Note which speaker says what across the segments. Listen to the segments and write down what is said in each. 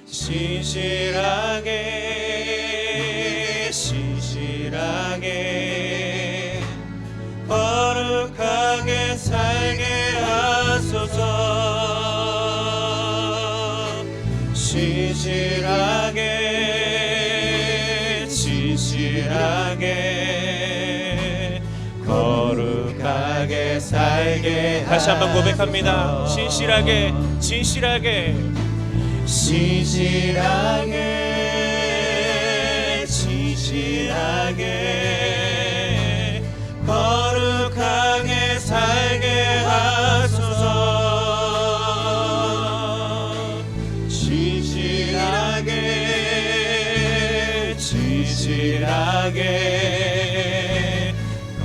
Speaker 1: 신실하게 신실하게 거룩하게 살게 하소서. 신실하게 신실하게 거룩하게 살게
Speaker 2: 다시 한번 고백합니다. 신실하게 진실하게
Speaker 1: 신실하게 진실하게 거룩하게 살게 하소서. 신실하게 진실하게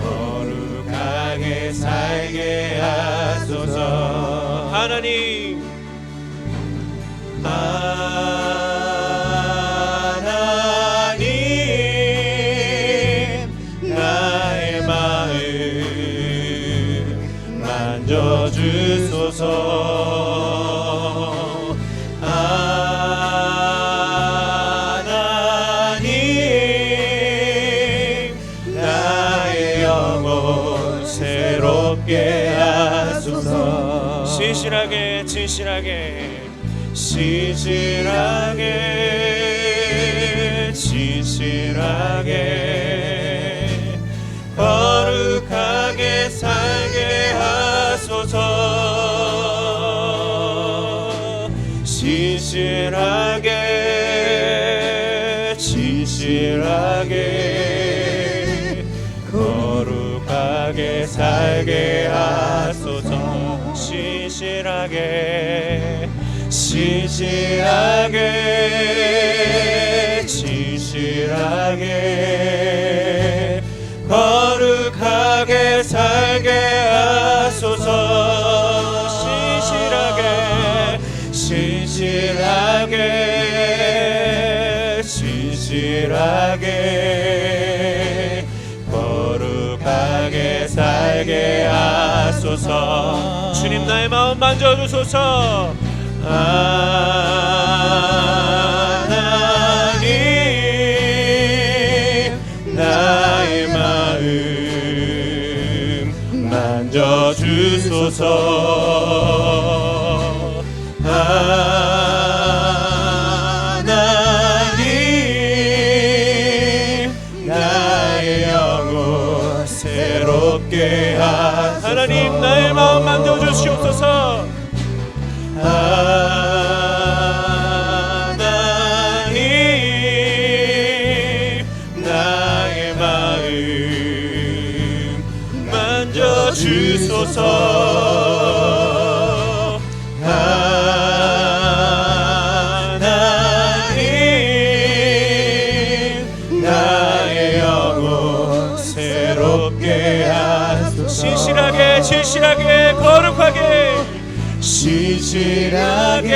Speaker 1: 거룩하게 살게 하소서.
Speaker 2: 하나님
Speaker 1: 나의 마음 만져주소서. 하나님 나의 영혼 새롭게 하소서.
Speaker 2: 신실하게 진실하게
Speaker 1: 신실하게 진실하게 거룩하게 살게 하소서. 신실하게 진실하게 거룩하게 살게 하소서. 신실하게 진실하게 진실하게 거룩하게 살게 하소서. 신실하게 신실하게 진실하게 거룩하게 살게 하소서.
Speaker 2: 주님 나의 마음 만져주소서.
Speaker 1: 하나님 나의 마음 만져주소서. 하나님 나의 영혼 새롭게 하소서.
Speaker 2: 하나님 나의 마음 만져주시옵소서.
Speaker 1: 하나님 나의 마음 만져주소서. 하나님 나의 영혼 새롭게 하소서.
Speaker 2: 신실하게 진실하게 거룩하게
Speaker 1: 신실하게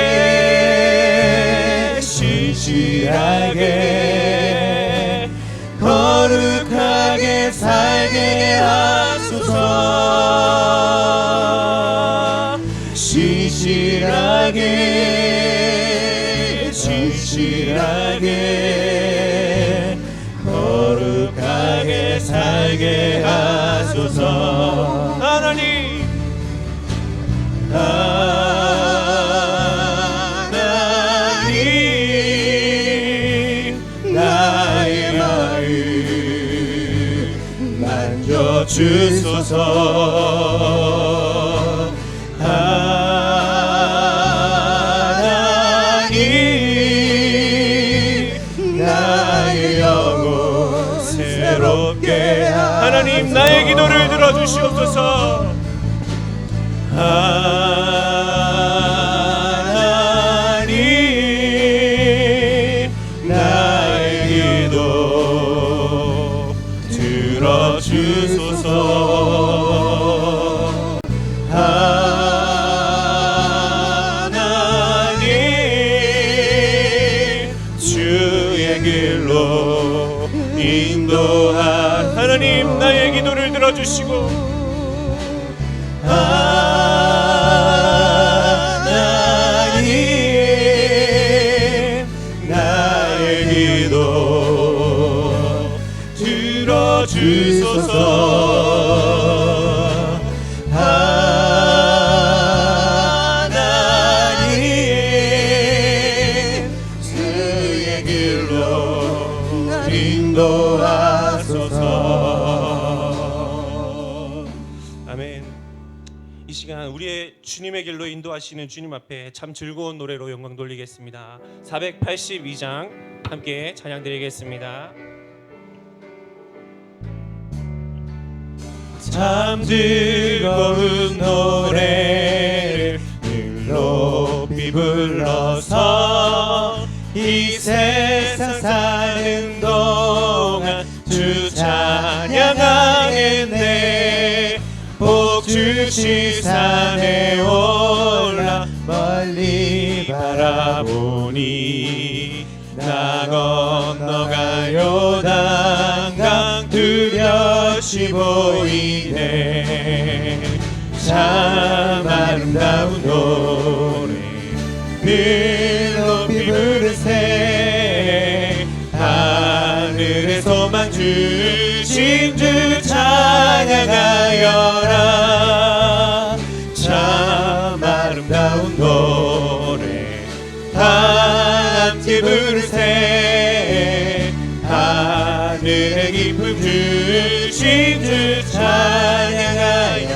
Speaker 1: 신실하게 거룩하게 살게 하소서. 신실하게 진실하게 거룩하게 살게 하소서.
Speaker 2: 하나님
Speaker 1: 하나님 나의 마음 만져주소서. 하나님 나의 영혼 새롭게
Speaker 2: 하나님 나의 기도를 들어주시옵소서.
Speaker 1: 하나님 나의 기도 들어주소서. 하나님 주의 길로 인도하.
Speaker 2: 하나님 나의 기도를 들어주시고
Speaker 1: 하나님 인도하소서.
Speaker 2: 아멘. 이 시간 우리의 주님의 길로 인도하시는 주님 앞에 참 즐거운 노래로 영광 돌리겠습니다. 482장 함께 찬양 드리겠습니다.
Speaker 1: 참 즐거운 노래를 늘 높이 불러서 이 세상 사는 동안 주 찬양하겠네. 복 주실 산에 올라 멀리 바라보니 나 건너갈 요단강 뚜렷이 보이네. 참 아름다운 노래 늘 높이 부르세. 하늘의 소망 주신 주 찬양하여라. 참 아름다운 노래 다 함께 부르세. 하늘의 기쁨 주신 주 찬양하여라.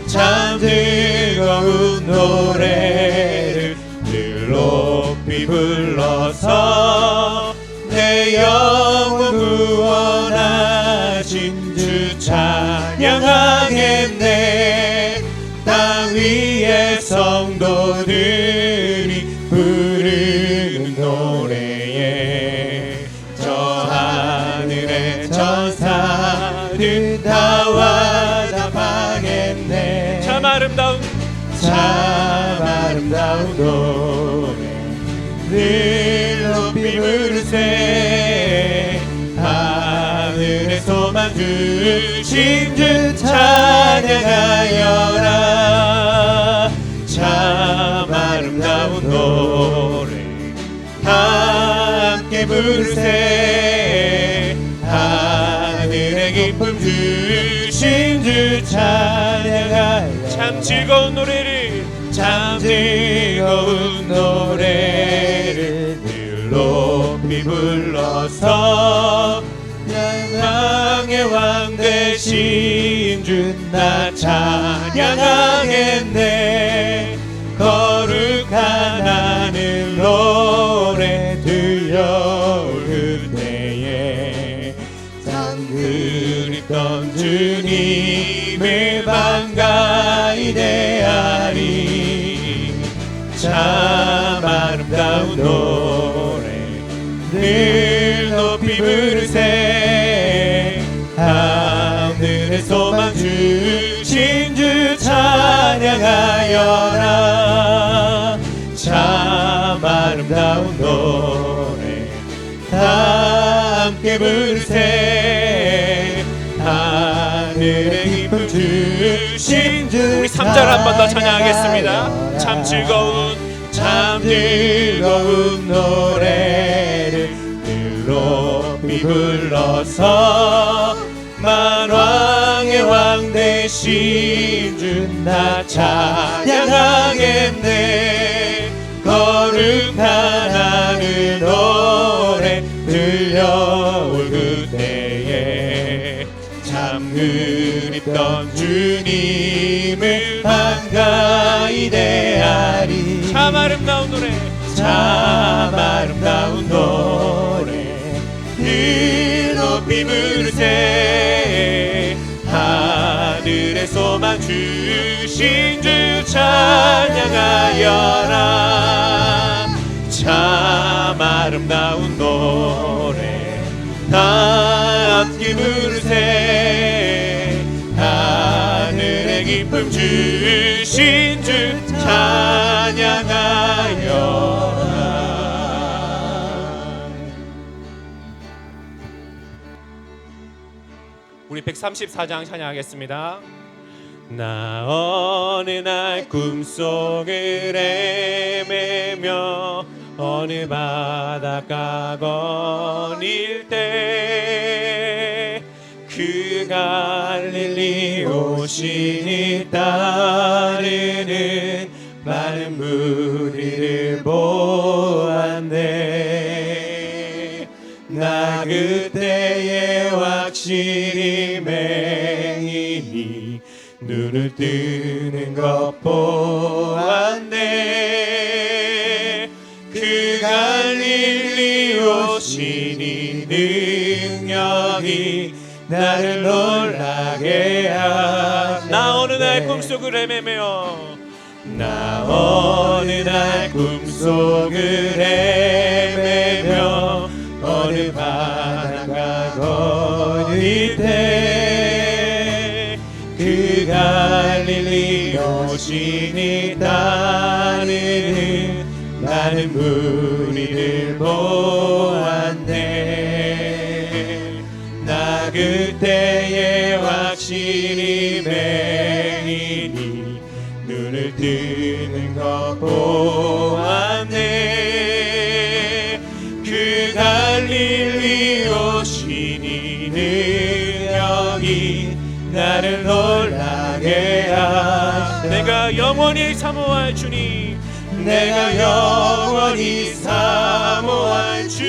Speaker 1: 참 즐거운 노래를 늘 높이 불러서 내 영혼 구원하신 주 찬양하겠네. 땅 위의 성도들이 부르는 노래에 저 하늘의 천사들 다 와답하겠네.
Speaker 2: 참 아름다운
Speaker 1: 노래 늘 높이 부르세. 하늘의 소망 주신 주 찬양하여라. 참 아름다운 노래 다 함께 부르세. 하늘의 기쁨 주신 주 찬양하여라.
Speaker 2: 참 즐거운 노래를
Speaker 1: 참 즐거운 노래를 늘 높이 불러서 영광의 왕 되신 주 나 찬양하겠네. 거룩한 하늘 노래 들려올 그때에 참 그립던 주님을 반가이 대하리. 참 아름다운 노래 늘 높이 부르세. 하늘의 소망 주신 주 찬양하여라. 참 아름다운 노래 다 함께 부르세. 하늘의 기쁨 주신 주
Speaker 2: 우리 3절 한 번 더 찬양하겠습니다. 참 즐거운
Speaker 1: 노래를 늘 높이 불러서 만왕의 왕 되신 주 나 찬양하겠네. 거룩한 하늘 노래 들려올 그때에 참 그립던 주님을 반가이 대하리.
Speaker 2: 참 아름다운 노래
Speaker 1: 참 아름다운 노래 늘 높이 부르세. 하늘의 소망 주신 주 찬양하여라. 참 아름다운 노래 다 함께 부르세. 하늘의 기쁨 주신 주 찬양하여라.
Speaker 2: 우리 134장 찬양하겠습니다. 나 어느 날 꿈속을 헤매며 어느 바닷가 거닐 때 그 갈릴리 오신이 따르는 많은 무리를 보았네. 나
Speaker 1: 확실히 맹인이 눈을 뜨는 것 보았네. 그 갈릴리 오시니 능력이 나를 놀라게 하네.
Speaker 2: 나 어느 날 꿈속을 헤매며
Speaker 1: 나 어느 날 꿈속을 헤매며 어느 바닷가 거닐 때 그 갈릴리 오시니 따르는 많은 무리를 보았네. 나 그때에 확실히 맹인이 눈을 뜨는 것 보았네. 그 갈릴리 오시니 능력이 나를 놀라게 하네.
Speaker 2: 내가 영원히 사모할 주님,
Speaker 1: 내가 영원히 사모할 주님,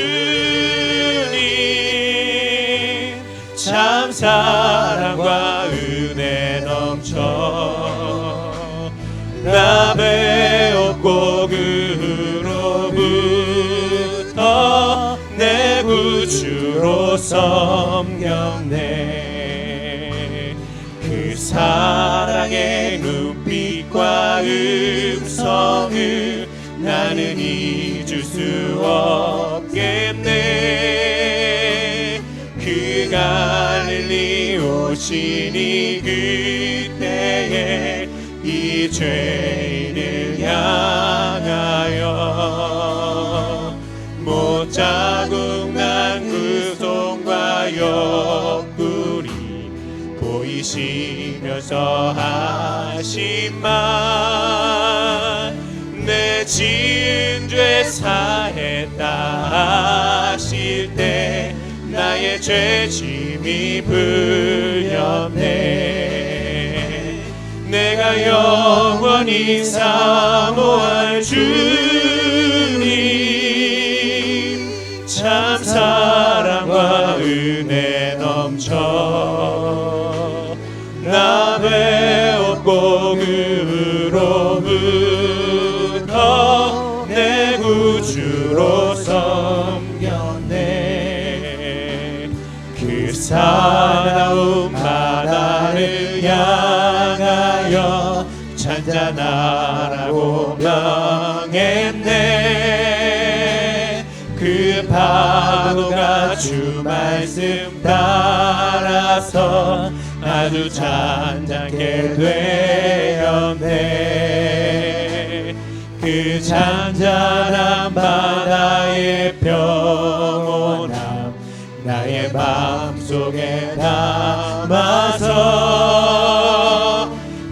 Speaker 1: 참 사랑과 은혜 넘쳐 나 배웠고 그로부터 내 구주로 섬겼네. 그 사랑의 눈빛과 음성을 나는 잊을 수 없겠네. 그 갈릴리 오시니 그때에 이 죄인을 향하여 못자국 난 그 손과 옆구리 보이시면서 하신 말, 내 지은 죄 사했다 하실 때 나의 죄짐이 풀렸네. 내가 영원히 사모할 주님, 참 사랑과 은혜 넘쳐 나 배웠고 그로부터 내 구주로 섬겼네. 그 사나운 바다를 향하여 찬잔하라고 명했네. 그 파도가 주 말씀 따라서 아주 잔잔케 되었네. 그 잔잔한 바다의 평온함 나의 마음속에 담아서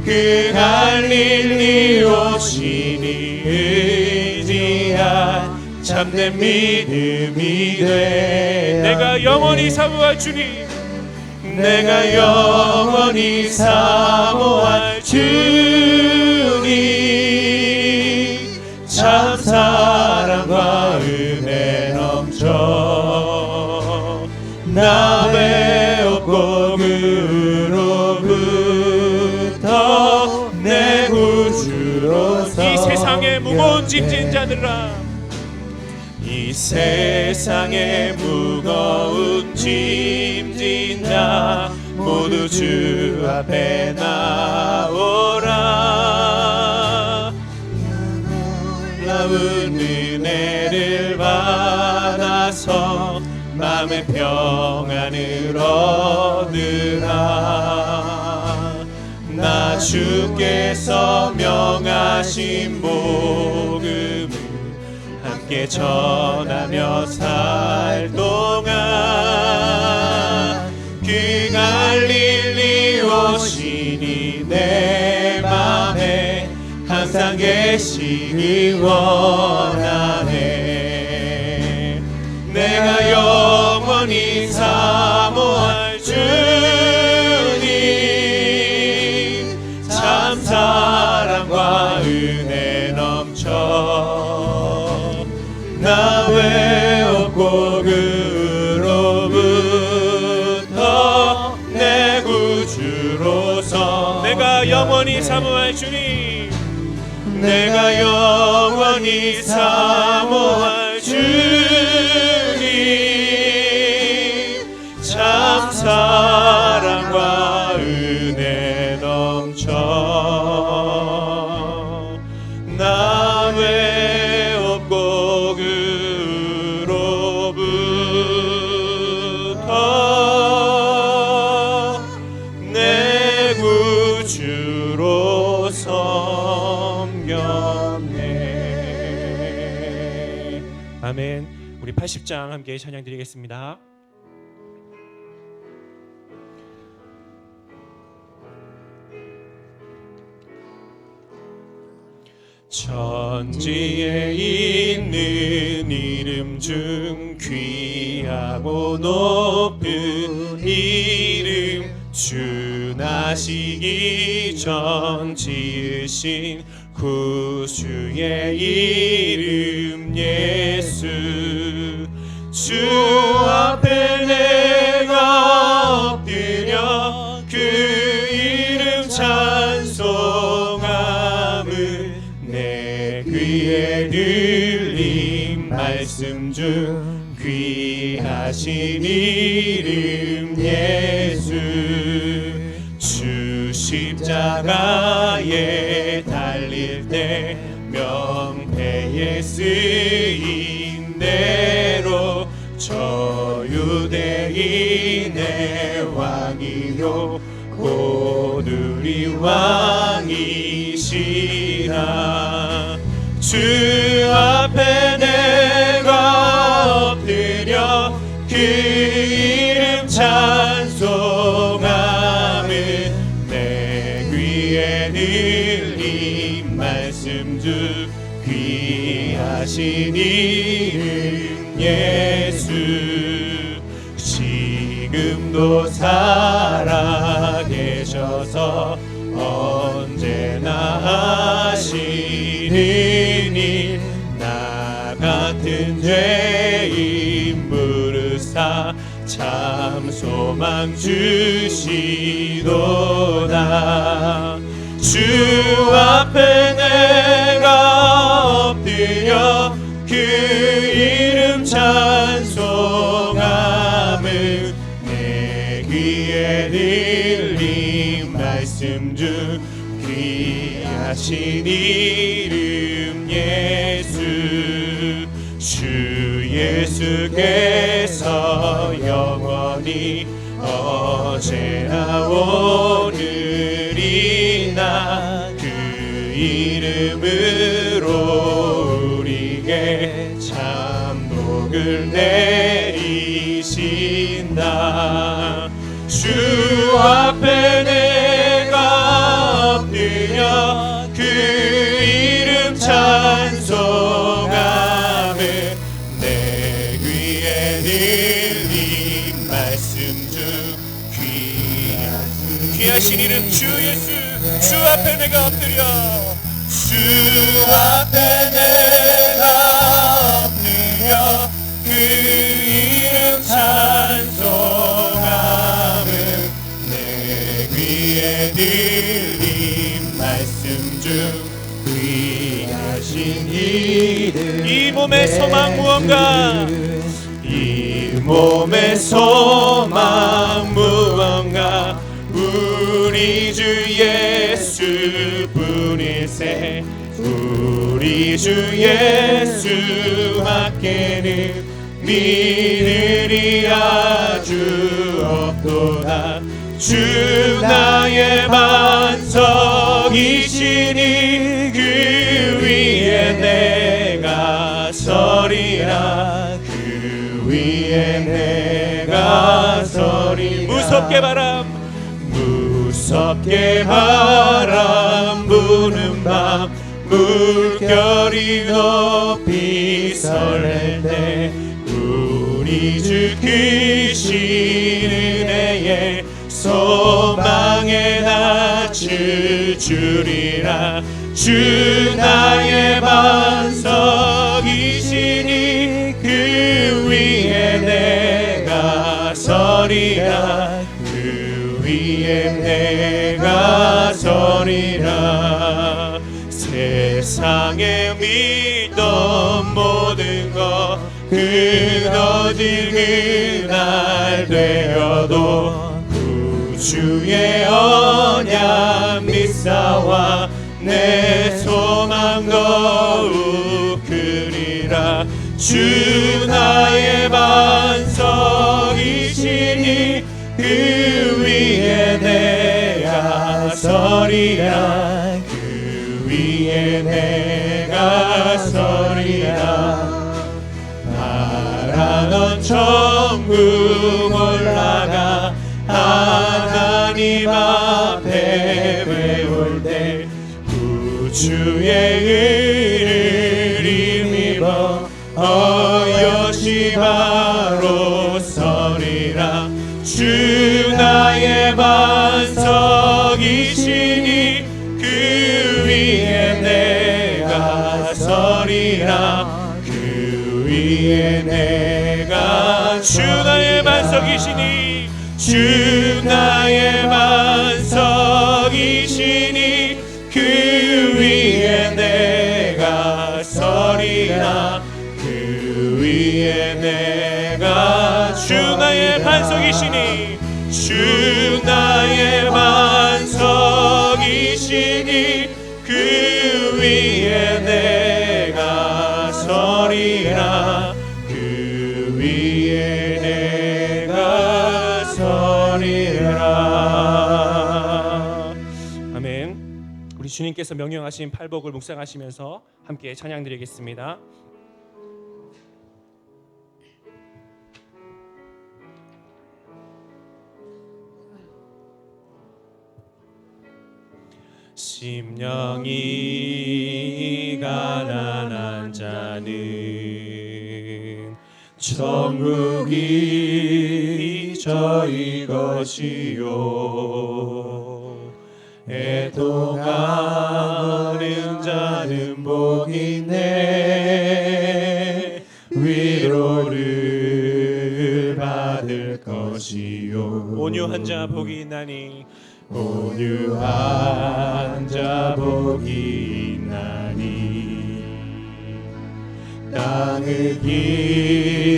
Speaker 1: 그 갈릴리 오시니 의지한 참된 믿음이 돼.
Speaker 2: 내가 영원히 사모할 주님,
Speaker 1: 내가 영원히 사모할 주님, 참 사랑과 은혜 넘쳐 나 배웠고 그로부터 내 구주로
Speaker 2: 이 세상의 무거운 짐진 자들아,
Speaker 1: 이 세상의 무거운 짐진 자 모두 주 앞에 나오라. 놀라운 은혜를 받아서 마음의 평안을 얻으라. 나 주께서 명하신 복음을 함께 전하며 살 동안 그 갈릴리 오시니 내 맘에 항상 계시기 원하네. 내가 영원히 사모할 주님, 참 사랑과 은혜 넘쳐 나 외웠고 그로부터
Speaker 2: 사모할 주님,
Speaker 1: 내가 영원히 사모할 주님, 참 사랑과 은혜 넘쳐 나 외 없고 그로부터 내 구주로 섬겼네.
Speaker 2: 아멘. 우리 80장 함께 찬양 드리겠습니다. 천지에 있는 이름 중 귀하고 높은 이름, 주 나시기 전 지으신 구주의 이름 예수. 주 앞에 내가 엎드려 그 이름 찬송함을 내 귀에 들린 말씀 중 귀하신 이름 예수. 주 십자가에 달릴 때 명패에 쓰인 대로 저 유대인의 왕이요 곧 우리 왕이시라. 주 앞에 내가 엎드려 그 이름 찬송함을 내 귀에 들린 말씀 중 귀하신 이름 예수. 지금도 살아계셔서 언제나 하시는 일, 나 같은 죄인 부르사 참 소망 주시도다. 주 앞에 내가 엎드려 그 이름 찬송함을 내 귀에 들린 말씀 중 귀하신 이름 예수. 주 예수께서 영원히 어제나 오늘이나 그 이름으로 우리에게 참 복을 내리신다. 주 앞에 내가 엎드려 그 이름 찬송함을 내 귀에 들린 말씀 중 귀하신 이름 주 예수. 주 앞에 내가 엎드려 주 앞에 내가 엎드려 그 이름 찬송함을 내 귀에 들린 말씀 중 귀하신 이름. 이 몸의 소망 무언가, 이 몸의 소망 무언가, 우리 주 예수뿐일세. 우리 주 예수밖에는 믿으리 아주 없도다. 주 나의 반석이시니 그 위에 내가 서리라. 그 위에 내가 서리라. 무섭게 바람 부는 밤, 물결이 높이 설렐 때 우리 주 크신 은혜에 소망의 낯을 주리라. 주 나의 반석이시니 그 위에 내가 서리라. 그 위에 내가 서리라.
Speaker 1: 믿던 모든 것 끊어질 그날 되어도 구주의 언약 믿사와 내 소망 더욱 크리라. 주 나의 반석이시니 그 위에 내가 서리라. 그 위에 내가 서리라. 바라던 천국 올라가 하나님 앞에 배울 때 구주의 의를 힘입어 어여시 바로 서리라. 주 나의 반석이시니 그 위에 내가 서리라. 그 위에 내가 주 나의 반석이시니 주 나의 반석이시니 그 위에 내가 서리라. 그 위에 내가 주 나의 반석이시니 주 나의 반석이시니 그 위에 내가 서리라. 그 위에 내가 서리라.
Speaker 2: 아멘. 우리 주님께서 명령하신 팔복을 묵상하시면서 함께 찬양드리겠습니다. 심령이 가난한 자는
Speaker 1: 천국이 저희 것이요 애통하는 자는 복이 있네. 위로를 받을 것이요
Speaker 2: 온유한 자 복이 있나니
Speaker 1: 온유한 자 복이 있나니. 땅을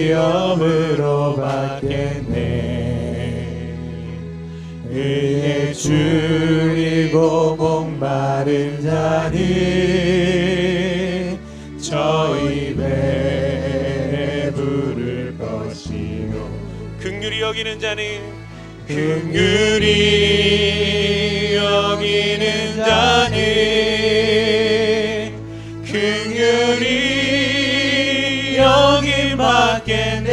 Speaker 1: 기업으로 받겠네. 의에 줄이고 목마른 자는 저희 배에 부를 것이요
Speaker 2: 긍휼히 여기는 자는
Speaker 1: 긍휼히 여기는 자는 긍휼히 여김 받겠네.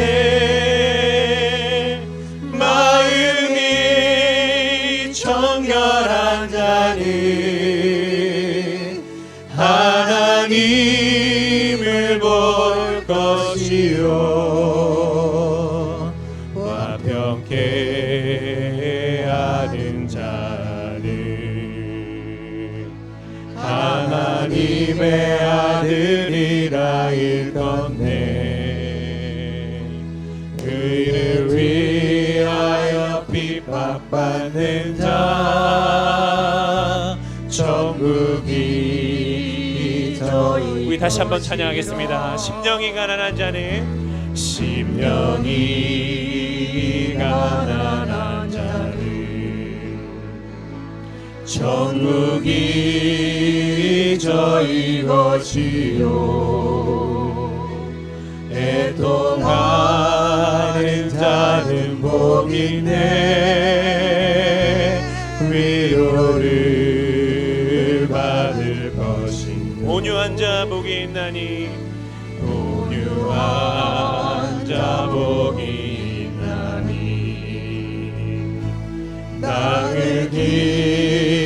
Speaker 1: 마음이 청결한 자는 하나님을 볼 것이요 화평케 하는 자는 하나님의 아들이라 일컫네. 그를 위하여 핍박받는 자 천국이 저희.
Speaker 2: 우리 다시 한번 찬양하겠습니다. 심령이 가난한 자는
Speaker 1: 심령이 가난한 자는 천국이 저희 것이요 애통하는 자는 복이 있네. 위로를 받을 것이요
Speaker 2: 온유한 자 복이 있나니
Speaker 1: 온유한 자 복이 있나니. 땅을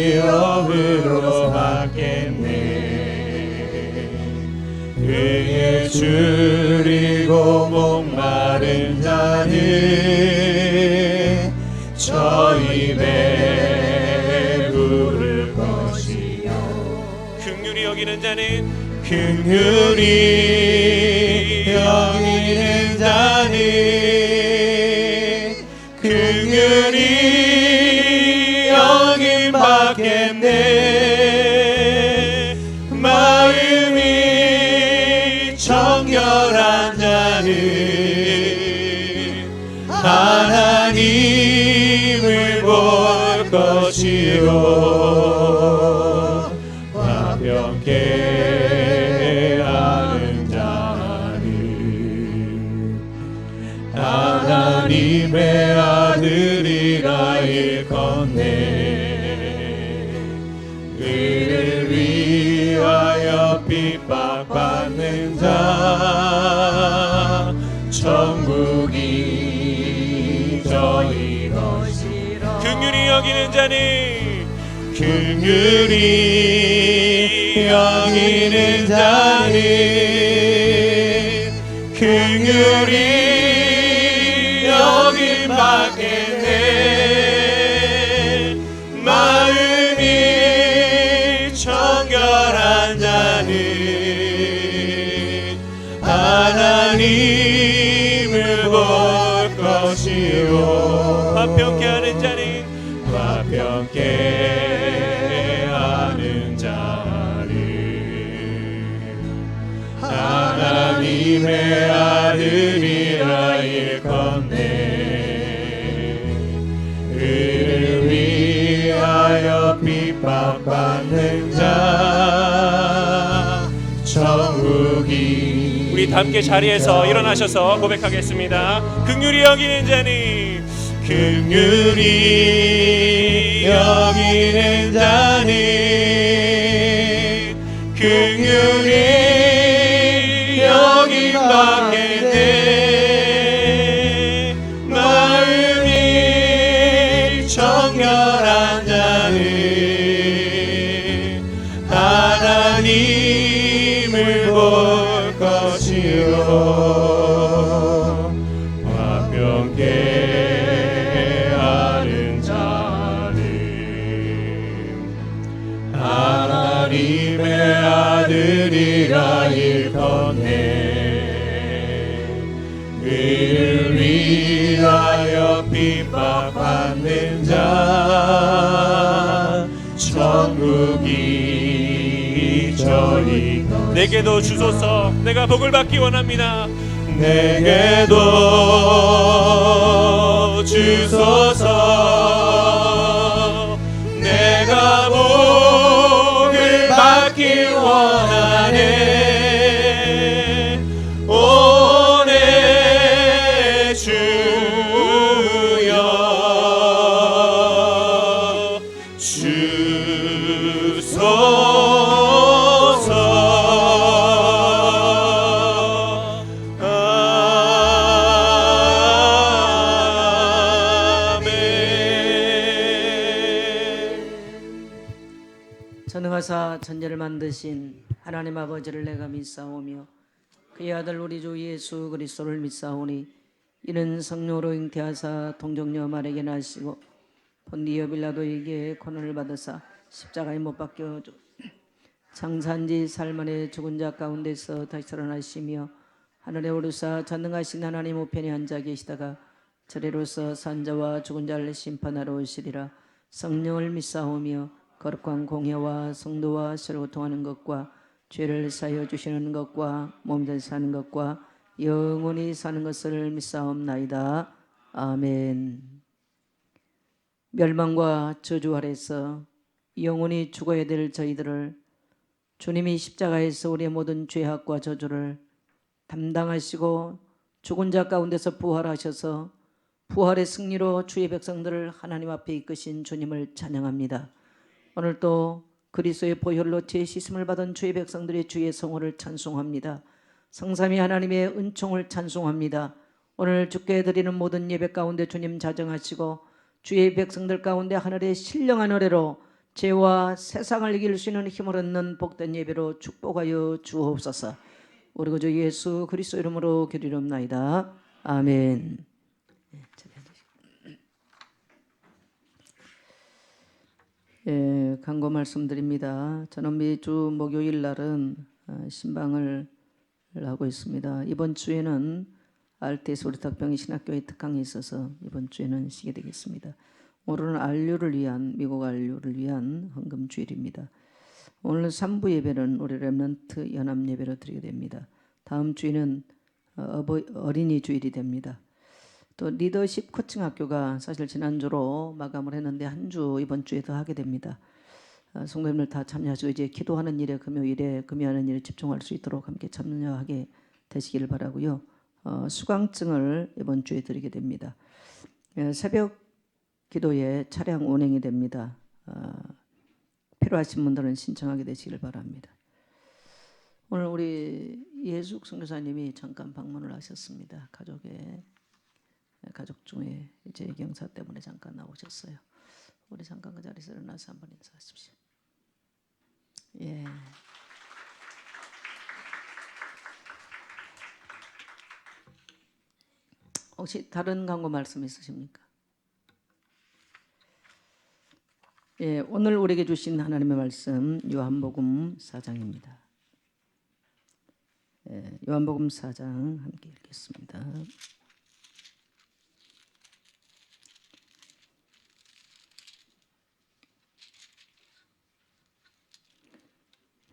Speaker 1: 기업으로 받겠네. 그의 줄이고 목마른 자는 저희 배에 부를 것이요
Speaker 2: 긍휼히 여기는 자는
Speaker 1: 긍휼히 여기는 자는 긍휼히 여김 받겠네. 마음이 정결한 자는 하나님을 볼 것이요 화평케 하는 자는 하나님의 아들이라 일컫네. 그를 위하여 핍박받는 자 천국이 저희 것이라. 긍휼히 여기는 자는 긍휼히 여기는 자는 긍휼히 여긴 받겠네. 마음이 정결한 자는 하나님을 볼 것이요 화평케 하는 자는 화평케 하는 자는 하나님의 아들이라 일컫네. 그를 위하여 핍박받는 자 천국이.
Speaker 2: 우리 다 함께 자리에서 일어나셔서 고백하겠습니다. 긍휼히 여기는 자는
Speaker 1: 긍휼히 여기는 자는 긍휼히 여긴 받겠네. 마음이 정결한 자는 하나님을 볼 것이요 화평케 하는 자는 하나님의 아들이라 일컫네. 그를 위하여 핍박받는 자 천국이 저희 것.
Speaker 2: 내게도 주소서. 내가 복을 받기 원합니다.
Speaker 1: 내게도 주소서. 내가 복을 받기 원하네. 오네 주여 주소서.
Speaker 3: 전능하사 천지를 만드신 하나님 아버지를 내가 믿사오며 그의 아들 우리 주 예수 그리스도를 믿사오니 이는 성령으로 잉태하사 동정녀 마리아에게 나시고 본디오 빌라도에게 고난을 받으사 십자가에 못 박혀 장사한지 살만에 죽은 자 가운데서 다시 살아나시며 하늘에 오르사 전능하신 하나님 우편에 앉아 계시다가 저리로서 산자와 죽은 자를 심판하러 오시리라. 성령을 믿사오며 거룩한 공회와 성도와 서로 고통하는 것과 죄를 사하여 주시는 것과 몸들 사는 것과 영원히 사는 것을 믿사옵나이다. 아멘. 멸망과 저주 아래서 영원히 죽어야 될 저희들을 주님이 십자가에서 우리의 모든 죄악과 저주를 담당하시고 죽은 자 가운데서 부활하셔서 부활의 승리로 주의 백성들을 하나님 앞에 이끄신 주님을 찬양합니다. 오늘도 그리스도의 보혈로 죄 씻음을 받은 주의 백성들의 주의 성호를 찬송합니다. 성삼위 하나님의 은총을 찬송합니다. 오늘 주께 드리는 모든 예배 가운데 주님 자정하시고 주의 백성들 가운데 하늘의 신령한 은혜로 죄와 세상을 이길 수 있는 힘을 얻는 복된 예배로 축복하여 주옵소서. 우리 구주 예수 그리스도 이름으로 기도드리옵나이다. 아멘. 간구 말씀드립니다. 저는 매주 목요일 날은 신방을 하고 있습니다. 이번 주에는 RTS 우리 덕병이 신학교의 특강이 있어서 이번 주에는 쉬게 되겠습니다. 오늘은 안류를 위한 미국 안류를 위한 헌금 주일입니다. 오늘 3부 예배는 우리 렘넌트 연합 예배로 드리게 됩니다. 다음 주에는 어린이 주일이 됩니다. 또 리더십 코칭 학교가 사실 지난주로 마감을 했는데 한 주 이번 주에 더 하게 됩니다. 성도님들 다 참여하시고 이제 기도하는 일에 금요하는 일에 집중할 수 있도록 함께 참여하게 되시기를 바라고요. 수강증을 이번 주에 드리게 됩니다. 새벽 기도에 차량 운행이 됩니다. 필요하신 분들은 신청하게 되시기를 바랍니다. 오늘 우리 예숙 선교사님이 잠깐 방문을 하셨습니다. 가족 중에 이제 경사 때문에 잠깐 나오셨어요. 우리 잠깐 그 자리에서 일어나서 한번 인사하십시오. 예. 혹시 다른 광고 말씀 있으십니까? 예, 오늘 우리에게 주신 하나님의 말씀 요한복음 4장입니다. 예, 요한복음 4장 함께 읽겠습니다.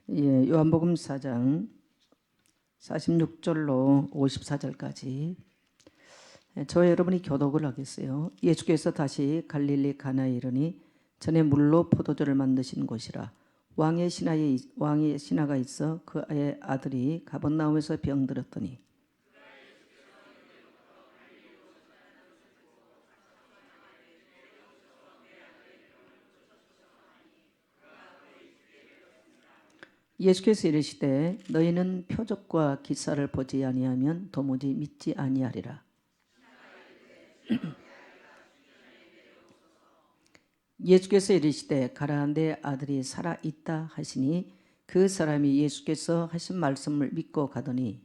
Speaker 3: 예, 요한복음 4장 46절로 54절까지 저와 여러분이 교독을 하겠어요. 예수께서 다시 갈릴리 가나에 이르니 전에 물로 포도주를 만드신 곳이라. 왕의 신하가 있어 그의 아들이 가버나움에서 병들었더니 예수께서 이르시되 너희는 표적과 기사를 보지 아니하면 도무지 믿지 아니하리라. 예수께서 이르시되 가라한 내 아들이 살아 있다 하시니 그 사람이 예수께서 하신 말씀을 믿고 가더니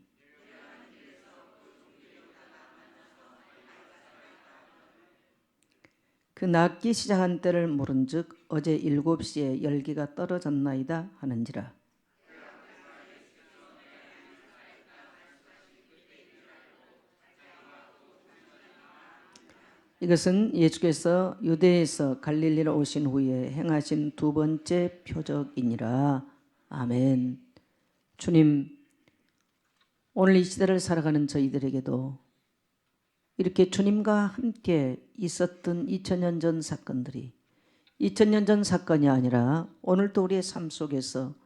Speaker 3: 그 낫기 시작한 때를 모른즉 어제 7시에 열기가 떨어졌나이다 하는지라. 이것은 예수께서 유대에서 갈릴리로 오신 후에 행하신 두 번째 표적이니라. 아멘. 주님, 오늘 이 시대를 살아가는 저희들에게도 이렇게 주님과 함께 있었던 2000년 전 사건들이 2000년 전 사건이 아니라 오늘도 우리의 삶 속에서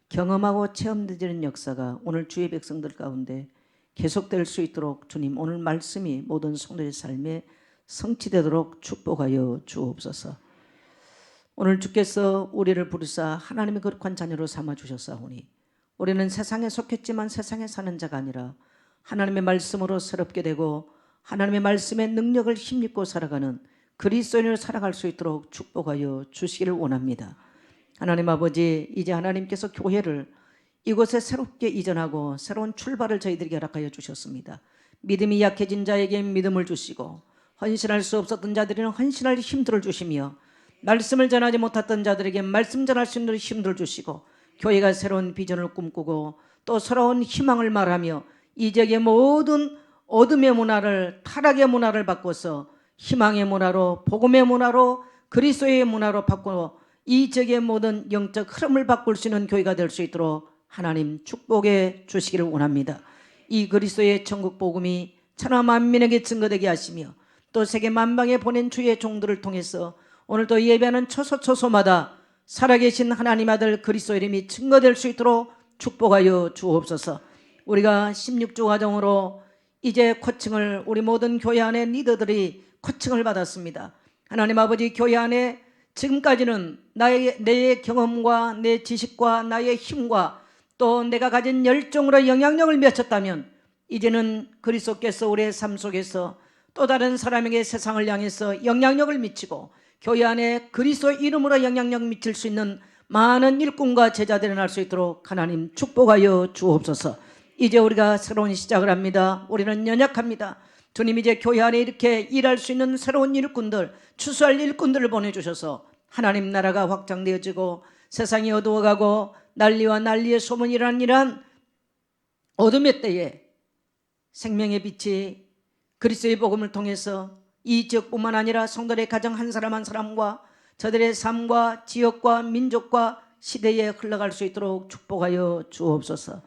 Speaker 3: 경험하고 체험되는 역사가 오늘 주의 백성들 가운데 계속될 수 있도록 주님 오늘 말씀이 모든 성도의 삶에 성취되도록 축복하여 주옵소서. 오늘 주께서 우리를 부르사 하나님의 거룩한 자녀로 삼아주셨사오니 우리는 세상에 속했지만 세상에 사는 자가 아니라 하나님의 말씀으로 새롭게 되고 하나님의 말씀의 능력을 힘입고 살아가는 그리스도인으로 살아갈 수 있도록 축복하여 주시기를 원합니다. 하나님 아버지, 이제 하나님께서 교회를 이곳에 새롭게 이전하고 새로운 출발을 저희들에게 허락하여 주셨습니다. 믿음이 약해진 자에게 믿음을 주시고 헌신할 수 없었던 자들에게는 헌신할 힘들을 주시며 말씀을 전하지 못했던 자들에게 말씀 전할 수 있는 힘들을 주시고 교회가 새로운 비전을 꿈꾸고 또 새로운 희망을 말하며 이 지역의 모든 어둠의 문화를 타락의 문화를 바꿔서 희망의 문화로 복음의 문화로 그리스도의 문화로 바꾸어 이 지역의 모든 영적 흐름을 바꿀 수 있는 교회가 될 수 있도록 하나님 축복해 주시기를 원합니다. 이 그리스도의 천국 복음이 천하 만민에게 증거되게 하시며 또 세계 만방에 보낸 주의 종들을 통해서 오늘도 예배하는 처소처소마다 살아계신 하나님 아들 그리스도 이름이 증거될 수 있도록 축복하여 주옵소서. 우리가 16주 과정으로 이제 코칭을 우리 모든 교회 안에 리더들이 코칭을 받았습니다. 하나님 아버지, 교회 안에 지금까지는 내 경험과 내 지식과 나의 힘과 또 내가 가진 열정으로 영향력을 미쳤다면 이제는 그리스도께서 우리의 삶 속에서 또 다른 사람에게 세상을 향해서 영향력을 미치고 교회 안에 그리스도 이름으로 영향력 미칠 수 있는 많은 일꾼과 제자들이 날 수 있도록 하나님 축복하여 주옵소서. 이제 우리가 새로운 시작을 합니다. 우리는 연약합니다. 주님, 이제 교회 안에 이렇게 일할 수 있는 새로운 일꾼들, 추수할 일꾼들을 보내주셔서 하나님 나라가 확장되어지고 세상이 어두워가고 난리와 난리의 소문이란 이러한 어둠의 때에 생명의 빛이 그리스도의 복음을 통해서 이 지역뿐만 아니라 성도들의 가정 한 사람 한 사람과 저들의 삶과 지역과 민족과 시대에 흘러갈 수 있도록 축복하여 주옵소서.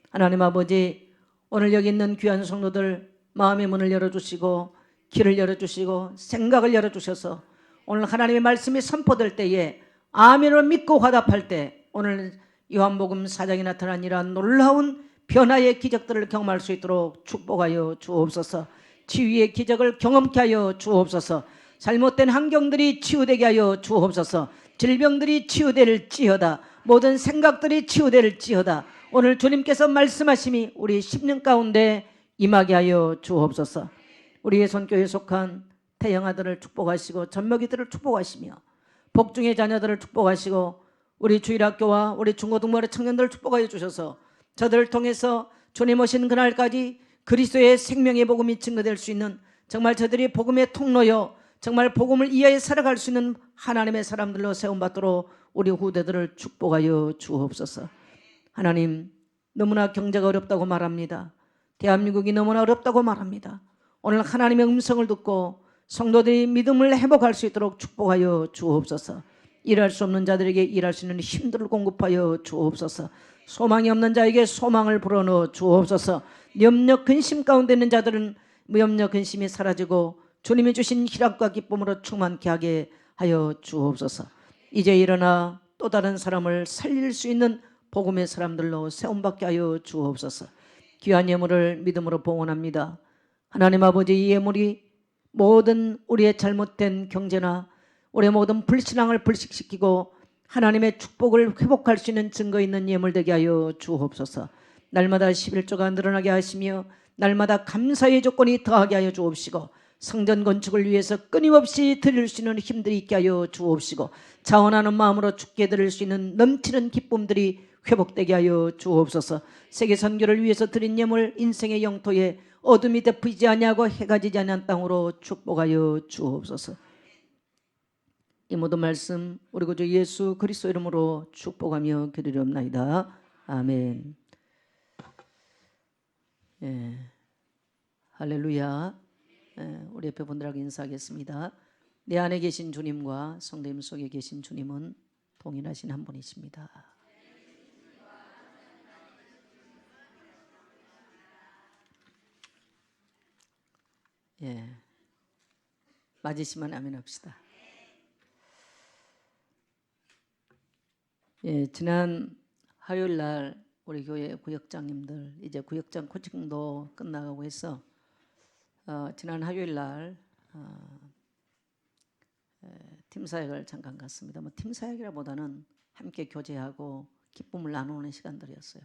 Speaker 3: 하나님 아버지, 오늘 여기 있는 귀한 성도들 마음의 문을 열어주시고 길을 열어주시고 생각을 열어주셔서 오늘 하나님의 말씀이 선포될 때에 아멘으로 믿고 화답할 때 오늘 요한복음 4장에 나타난 이러한 놀라운 변화의 기적들을 경험할 수 있도록 축복하여 주옵소서. 치유의 기적을 경험케 하여 주옵소서. 잘못된 환경들이 치유되게 하여 주옵소서. 질병들이 치유될지어다. 모든 생각들이 치유될지어다. 오늘 주님께서 말씀하심이 우리 10년 가운데 임하게 하여 주옵소서. 우리의 손교회에 속한 태영아들을 축복하시고 젖먹이들을 축복하시며 복중의 자녀들을 축복하시고 우리 주일학교와 우리 중고등부의 청년들을 축복하여 주셔서 저들을 통해서 주님 오신 그날까지 그리스도의 생명의 복음이 증거될 수 있는 정말 저들이 복음의 통로요 정말 복음을 이해해 살아갈 수 있는 하나님의 사람들로 세움받도록 우리 후대들을 축복하여 주옵소서. 하나님, 너무나 경제가 어렵다고 말합니다. 대한민국이 너무나 어렵다고 말합니다. 오늘 하나님의 음성을 듣고 성도들이 믿음을 회복할 수 있도록 축복하여 주옵소서. 일할 수 없는 자들에게 일할 수 있는 힘들을 공급하여 주옵소서. 소망이 없는 자에게 소망을 불어넣어 주옵소서. 염려 근심 가운데 있는 자들은 염려 근심이 사라지고 주님이 주신 희락과 기쁨으로 충만케 하게 하여 주옵소서. 이제 일어나 또 다른 사람을 살릴 수 있는 복음의 사람들로 세움받게 하여 주옵소서. 귀한 예물을 믿음으로 봉헌합니다. 하나님 아버지, 이 예물이 모든 우리의 잘못된 경제나 우리의 모든 불신앙을 불식시키고 하나님의 축복을 회복할 수 있는 증거 있는 예물 되게 하여 주옵소서. 날마다 11조가 늘어나게 하시며 날마다 감사의 조건이 더하게 하여 주옵시고 성전 건축을 위해서 끊임없이 드릴 수 있는 힘들이 있게 하여 주옵시고 자원하는 마음으로 주께 드릴 수 있는 넘치는 기쁨들이 회복되게 하여 주옵소서. 세계 선교를 위해서 드린 예물 인생의 영토에 어둠이 덮이지 아니하고 해가 지지 않은 땅으로 축복하여 주옵소서. 이 모든 말씀 우리 구주 예수 그리스도 이름으로 축복하며 기도드리옵나이다. 아멘. 예. 할렐루야. 예. 우리 옆에 분들하고 인사하겠습니다. 내 안에 계신 주님과 성도님 속에 계신 주님은 동일하신 한 분이십니다. 예. 맞으시면 아멘 합시다. 예, 지난 화요일 날 우리 교회 구역장님들 이제 구역장 코칭도 끝나가고 해서 지난 화요일 날 팀 사역을 잠깐 갔습니다. 뭐 팀 사역이라보다는 함께 교제하고 기쁨을 나누는 시간들이었어요.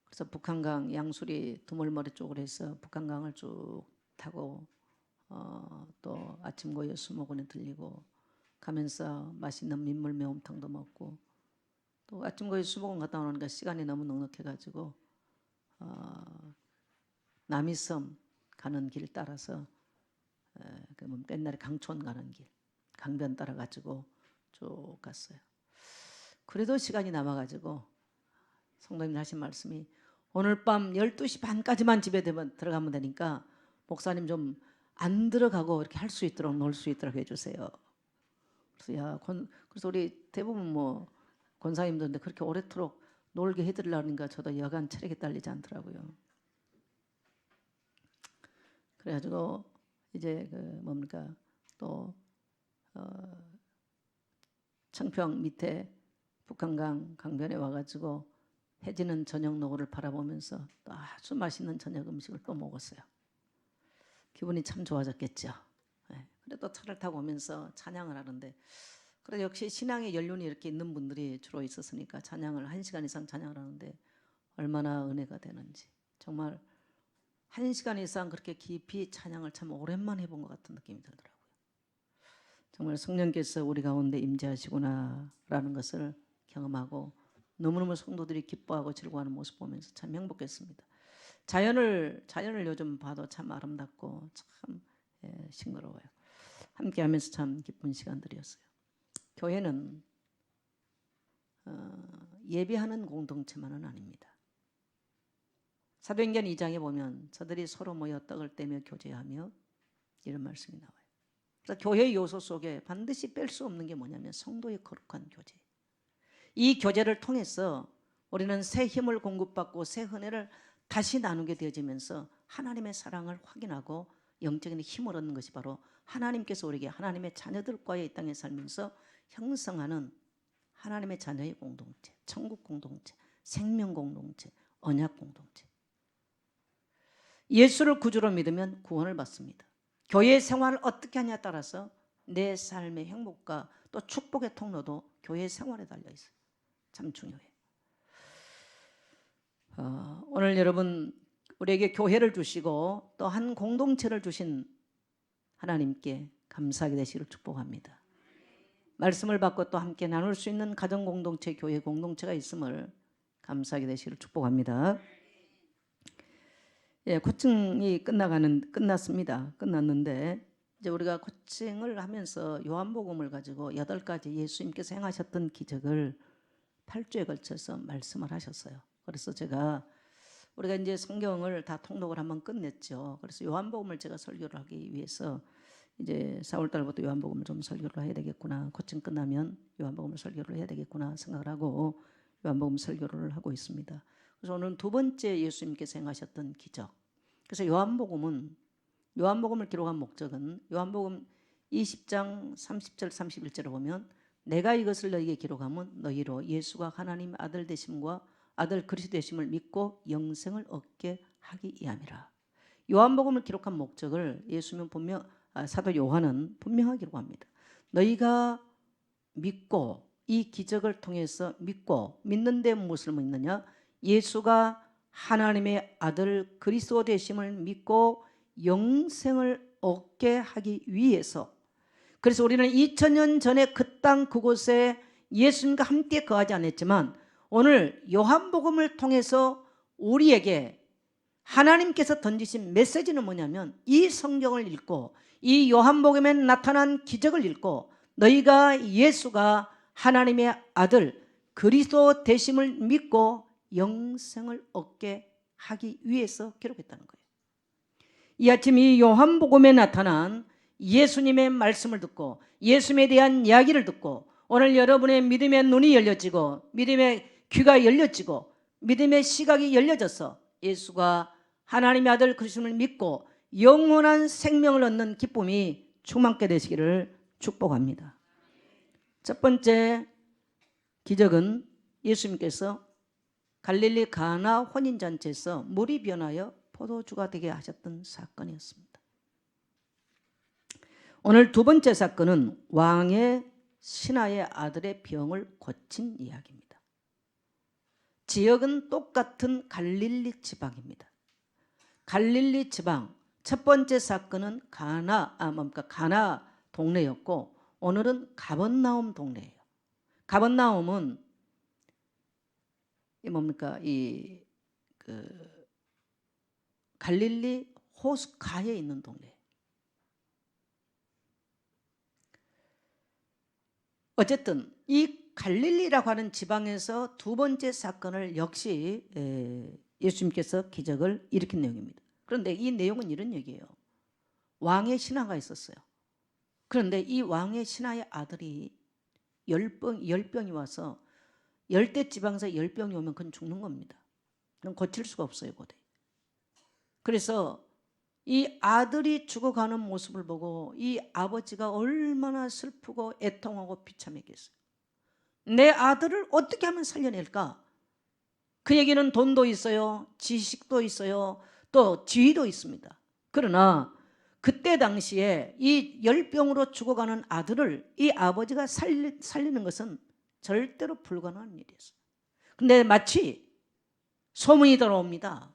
Speaker 3: 그래서 북한강 양수리 두물머리 쪽으로 해서 북한강을 쭉 타고 또 아침고요 수목원에 들리고 가면서 맛있는 민물 매운탕도 먹고 또 아침고요 수목원 갔다 오니까 시간이 너무 넉넉해가지고 남이섬 가는 길 따라서 옛날에 강촌 가는 길 강변 따라가지고 쭉 갔어요. 그래도 시간이 남아가지고 성도님 하신 말씀이 오늘 밤 12시 반까지만 집에 들어가면 되니까 목사님 좀 안 들어가고 이렇게 할 수 있도록 놀 수 있도록 해주세요. 그래서 우리 대부분 뭐 권사님들인데 그렇게 오래도록 놀게 해드리려니까 저도 여간 체력이 딸리지 않더라고요. 그래가지고 이제 또 청평 밑에 북한강 강변에 와가지고 해지는 저녁 노을을 바라보면서 또 아주 맛있는 저녁 음식을 또 먹었어요. 기분이 참 좋아졌겠죠. 네. 그래도 차를 타고 오면서 찬양을 하는데 그래도 역시 신앙의 연륜이 이렇게 있는 분들이 주로 있었으니까 찬양을 1시간 이상 찬양을 하는데 얼마나 은혜가 되는지 정말 1시간 이상 그렇게 깊이 찬양을 참 오랜만에 해본 것 같은 느낌이 들더라고요. 정말 성령께서 우리 가운데 임재하시구나 라는 것을 경험하고 너무너무 성도들이 기뻐하고 즐거워하는 모습 보면서 참 행복했습니다. 자연을 요즘 봐도 참 아름답고 참 싱그러워요. 함께하면서 참 기쁜 시간들이었어요. 교회는 예배하는 공동체만은 아닙니다. 사도행전 2장에 보면 저들이 서로 모여 떡을 떼며 교제하며 이런 말씀이 나와요. 그래서 교회의 요소 속에 반드시 뺄 수 없는 게 뭐냐면 성도의 거룩한 교제. 이 교제를 통해서 우리는 새 힘을 공급받고 새 은혜를 다시 나누게 되어지면서 하나님의 사랑을 확인하고 영적인 힘을 얻는 것이 바로 하나님께서 우리에게 하나님의 자녀들과의 이 땅에 살면서 형성하는 하나님의 자녀의 공동체, 천국 공동체, 생명 공동체, 언약 공동체. 예수를 구주로 믿으면 구원을 받습니다. 교회 생활을 어떻게 하냐에 따라서 내 삶의 행복과 또 축복의 통로도 교회 생활에 달려 있어요. 참 중요해요. 오늘 여러분 우리에게 교회를 주시고 또 한 공동체를 주신 하나님께 감사하게 되시기를 축복합니다. 말씀을 받고 또 함께 나눌 수 있는 가정 공동체, 교회 공동체가 있음을 감사하게 되시기를 축복합니다. 예, 코칭이 끝났습니다. 끝났는데 이제 우리가 코칭을 하면서 요한복음을 가지고 8가지 예수님께서 행하셨던 기적을 8주에 걸쳐서 말씀을 하셨어요. 그래서 제가 우리가 이제 성경을 다 통독을 한번 끝냈죠. 그래서 요한복음을 제가 설교를 하기 위해서 이제 4월달부터 요한복음을 좀 설교를 해야 되겠구나. 코칭 끝나면 요한복음을 설교를 해야 되겠구나 생각을 하고 요한복음 설교를 하고 있습니다. 그래서 오늘은 두 번째 예수님께서 행하셨던 기적. 그래서 요한복음을 기록한 목적은 요한복음 20장 30절 31절을 보면 내가 이것을 너희에게 기록하면 너희로 예수가 하나님 아들 되심과 아들 그리스도 되심을 믿고 영생을 얻게 하기 위함이라. 요한복음을 기록한 목적을 예수님은 사도 요한은 분명하게 기록합니다. 너희가 믿고 이 기적을 통해서 믿는 데 무엇을 믿느냐? 예수가 하나님의 아들 그리스도 되심을 믿고 영생을 얻게 하기 위해서. 그래서 우리는 2000년 전에 그 땅 그곳에 예수님과 함께 거하지 않았지만 오늘 요한복음을 통해서 우리에게 하나님께서 던지신 메시지는 뭐냐면 이 성경을 읽고 이 요한복음에 나타난 기적을 읽고 너희가 예수가 하나님의 아들 그리스도 되심을 믿고 영생을 얻게 하기 위해서 기록했다는 거예요. 이 아침 이 요한복음에 나타난 예수님의 말씀을 듣고 예수님에 대한 이야기를 듣고 오늘 여러분의 믿음의 눈이 열려지고 믿음의 귀가 열려지고 믿음의 시각이 열려져서 예수가 하나님의 아들 그리스도를 믿고 영원한 생명을 얻는 기쁨이 충만케 되시기를 축복합니다. 첫 번째 기적은 예수님께서 갈릴리 가나 혼인잔치에서 물이 변하여 포도주가 되게 하셨던 사건이었습니다. 오늘 두 번째 사건은 왕의 신하의 아들의 병을 고친 이야기입니다. 지역은 똑같은 갈릴리 지방입니다. 갈릴리 지방 첫 번째 사건은 가나 동네였고 오늘은 가버나움 동네예요. 가버나움은 갈릴리 호숫가에 있는 동네. 어쨌든 이 갈릴리라고 하는 지방에서 두 번째 사건을 역시 예수님께서 기적을 일으킨 내용입니다. 그런데 이 내용은 이런 얘기예요. 왕의 신하가 있었어요. 그런데 이 왕의 신하의 아들이 열병이 와서 열대 지방에서 열병이 오면 그건 죽는 겁니다. 그건 고칠 수가 없어요. 고대. 그래서 이 아들이 죽어가는 모습을 보고 이 아버지가 얼마나 슬프고 애통하고 비참했겠어요. 내 아들을 어떻게 하면 살려낼까? 그에게는 돈도 있어요. 지식도 있어요. 또 지위도 있습니다. 그러나 그때 당시에 이 열병으로 죽어가는 아들을 이 아버지가 살리는 것은 절대로 불가능한 일이었어요. 근데 마치 소문이 들어옵니다.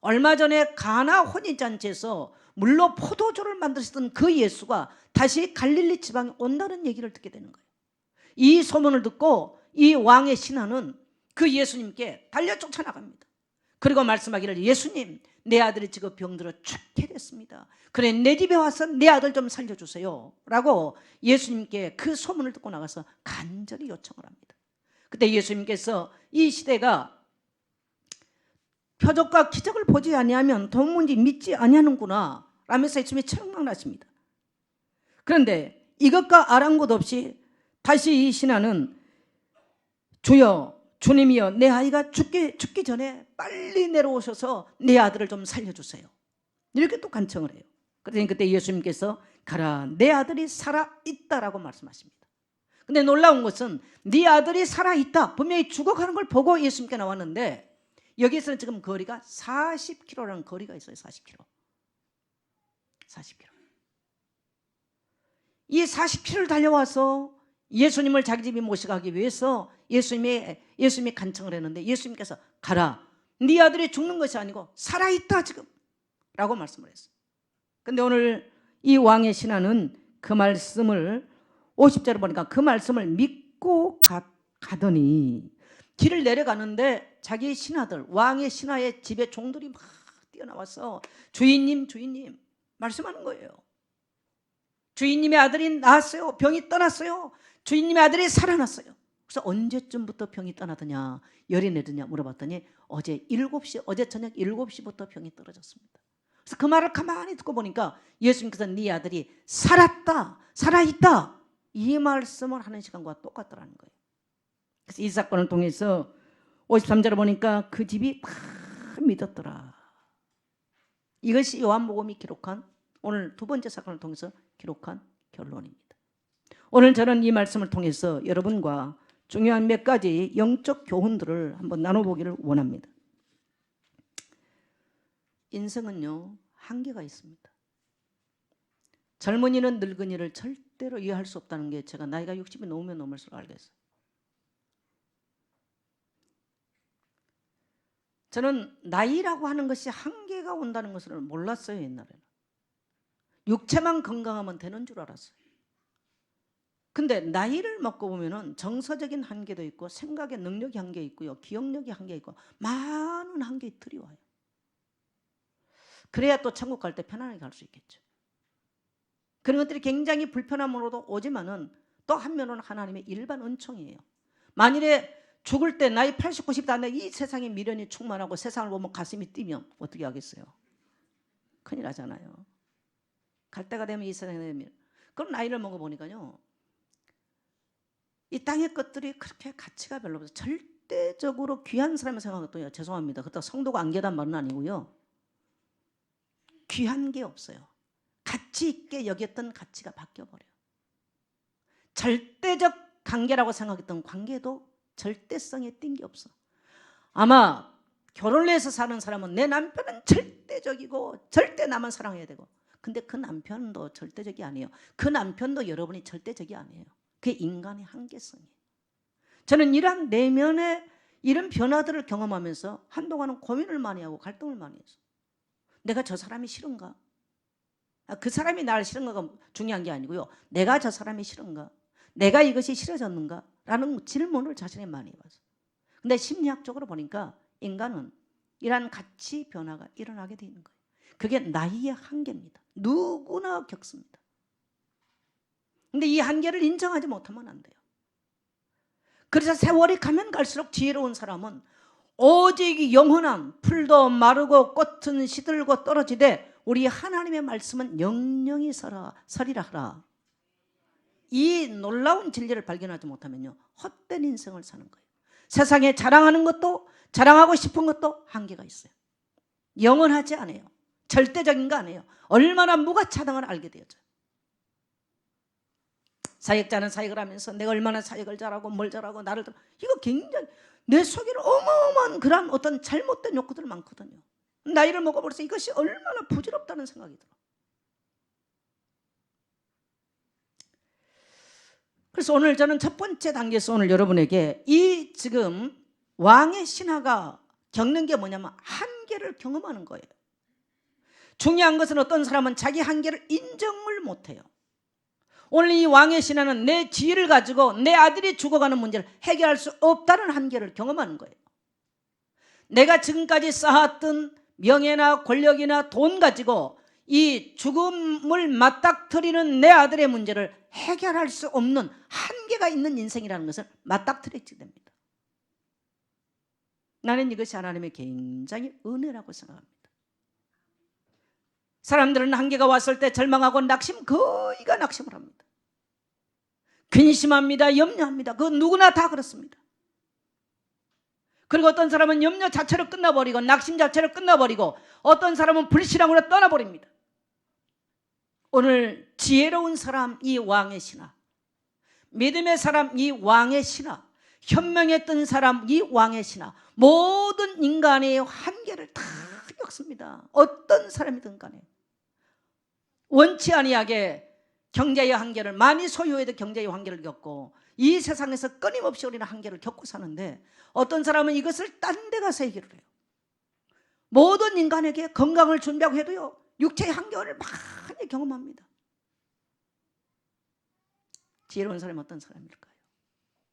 Speaker 3: 얼마 전에 가나 혼인잔치에서 물로 포도주를 만드셨던 그 예수가 다시 갈릴리 지방에 온다는 얘기를 듣게 되는 거예요. 이 소문을 듣고 이 왕의 신하는 그 예수님께 달려 쫓아나갑니다. 그리고 말씀하기를 예수님 내 아들이 지금 병들어 죽게 됐습니다. 그래 내 집에 와서 내 아들 좀 살려주세요 라고 예수님께 그 소문을 듣고 나가서 간절히 요청을 합니다. 그때 예수님께서 이 시대가 표적과 기적을 보지 아니하면 도무지 믿지 아니하는구나 라면서 예수님이 책망하십니다. 그런데 이것과 아랑곳 없이 다시 이 신하는 주여 주님이여 내 아이가 죽기 전에 빨리 내려오셔서 내 아들을 좀 살려주세요. 이렇게 또 간청을 해요. 그러니 그때 예수님께서 가라 내 아들이 살아있다라고 말씀하십니다. 근데 놀라운 것은 네 아들이 살아있다 분명히 죽어가는 걸 보고 예수님께 나왔는데 여기서는 지금 거리가 40km라는 거리가 있어요. 40km. 이 40km를 달려와서 예수님을 자기 집에 모셔가기 위해서 예수님이 간청을 했는데 예수님께서 가라 네 아들이 죽는 것이 아니고 살아있다 지금 라고 말씀을 했어요. 근데 오늘 이 왕의 신하는 그 말씀을 50절을 보니까 그 말씀을 믿고 가더니 길을 내려가는데 자기 신하들 왕의 신하의 집에 종들이 막 뛰어나와서 주인님 말씀하는 거예요. 주인님의 아들이 나았어요. 병이 떠났어요. 주인님의 아들이 살아났어요. 그래서 언제쯤부터 병이 떠나더냐 열이 내더냐 물어봤더니 어제 저녁 7시부터 병이 떨어졌습니다. 그래서 그 말을 가만히 듣고 보니까 예수님께서 네 아들이 살아있다 이 말씀을 하는 시간과 똑같더라는 거예요. 그래서 이 사건을 통해서 53절을 보니까 그 집이 다 믿었더라. 이것이 요한복음이 기록한 오늘 두 번째 사건을 통해서 기록한 결론입니다. 오늘 저는 이 말씀을 통해서 여러분과 중요한 몇 가지 영적 교훈들을 한번 나눠보기를 원합니다. 인생은요 한계가 있습니다. 젊은이는 늙은이를 절대로 이해할 수 없다는 게 제가 나이가 60이 넘으면 넘을수록 알겠어요. 저는 나이라고 하는 것이 한계가 온다는 것을 몰랐어요. 옛날에는 육체만 건강하면 되는 줄 알았어요. 근데 나이를 먹고 보면은 정서적인 한계도 있고 생각의 능력이 한계 있고요 기억력이 한계 있고 많은 한계들이 와요. 그래야 또 천국 갈 때 편안하게 갈 수 있겠죠. 그런 것들이 굉장히 불편함으로도 오지만은 또 한면으로는 하나님의 일반 은총이에요. 만일에 죽을 때 나이 80, 90도 안 돼 이 세상에 미련이 충만하고 세상을 보면 가슴이 뛰면 어떻게 하겠어요? 큰일 나잖아요. 갈 때가 되면 이 세상에 되면 그럼 나이를 먹어보니까요 이 땅의 것들이 그렇게 가치가 별로 없어요. 절대적으로 귀한 사람을 생각했더니 죄송합니다. 그렇다고 성도가 안 귀하단 말은 아니고요. 귀한 게 없어요. 가치 있게 여겼던 가치가 바뀌어버려요. 절대적 관계라고 생각했던 관계도 절대성에 띈 게 없어. 아마 결혼을 해서 사는 사람은 내 남편은 절대적이고 절대 나만 사랑해야 되고 근데 그 남편도 절대적이 아니에요. 그 남편도 여러분이 절대적이 아니에요. 그게 인간의 한계성이에요. 저는 이러한 내면의 이런 변화들을 경험하면서 한동안은 고민을 많이 하고 갈등을 많이 했어요. 내가 저 사람이 싫은가? 그 사람이 나를 싫은가가 중요한 게 아니고요. 내가 저 사람이 싫은가? 내가 이것이 싫어졌는가? 라는 질문을 자신에 많이 해봤어요. 근데 심리학적으로 보니까 인간은 이러한 가치 변화가 일어나게 되는 거예요. 그게 나이의 한계입니다. 누구나 겪습니다. 근데 이 한계를 인정하지 못하면 안 돼요. 그래서 세월이 가면 갈수록 지혜로운 사람은 오직 영원한 풀도 마르고 꽃은 시들고 떨어지되 우리 하나님의 말씀은 영영이 서리라 하라. 이 놀라운 진리를 발견하지 못하면요 헛된 인생을 사는 거예요. 세상에 자랑하는 것도 자랑하고 싶은 것도 한계가 있어요. 영원하지 않아요. 절대적인 거 아니에요. 얼마나 무가차당을 알게 되어져요. 사역자는 사역을 하면서 내가 얼마나 사역을 잘하고 뭘 잘하고 나를 이거 굉장히 내 속에는 어마어마한 그런 어떤 잘못된 욕구들 많거든요. 나이를 먹어버려서 이것이 얼마나 부질없다는 생각이 들어. 그래서 오늘 저는 첫 번째 단계에서 오늘 여러분에게 이 지금 왕의 신하가 겪는 게 뭐냐면 한계를 경험하는 거예요. 중요한 것은 어떤 사람은 자기 한계를 인정을 못해요. 오늘 이 왕의 신하는 내 지혜를 가지고 내 아들이 죽어가는 문제를 해결할 수 없다는 한계를 경험하는 거예요. 내가 지금까지 쌓았던 명예나 권력이나 돈 가지고 이 죽음을 맞닥뜨리는 내 아들의 문제를 해결할 수 없는 한계가 있는 인생이라는 것을 맞닥뜨리게 됩니다. 나는 이것이 하나님의 굉장히 은혜라고 생각합니다. 사람들은 한계가 왔을 때 절망하고 거의가 낙심을 합니다. 근심합니다. 염려합니다. 그 누구나 다 그렇습니다. 그리고 어떤 사람은 염려 자체로 끝나버리고 낙심 자체로 끝나버리고 어떤 사람은 불신앙으로 떠나버립니다. 오늘 지혜로운 사람 이 왕의 신하, 믿음의 사람 이 왕의 신하, 현명했던 사람 이 왕의 신하, 모든 인간의 한계를 다 겪습니다. 어떤 사람이든 간에 원치 아니하게 경제의 한계를, 많이 소유해도 경제의 한계를 겪고 이 세상에서 끊임없이 우리는 한계를 겪고 사는데 어떤 사람은 이것을 딴 데 가서 해결을 해요. 모든 인간에게 건강을 준비하고 해도요 육체의 한계를 많이 경험합니다. 지혜로운 사람이 어떤 사람일까요?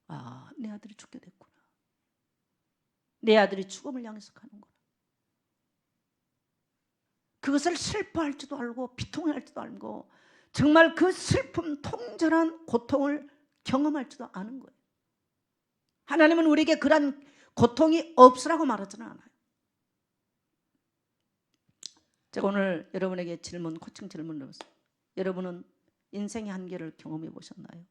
Speaker 3: 아, 내 아들이 죽게 됐구나. 내 아들이 죽음을 향해서 가는구나. 그것을 슬퍼할지도 알고 비통할지도 알고 정말 그 슬픔 통절한 고통을 경험할지도 아는 거예요. 하나님은 우리에게 그런 고통이 없으라고 말하지는 않아요. 제가 오늘 여러분에게 코칭 질문을 드렸어요. 여러분은 인생의 한계를 경험해 보셨나요?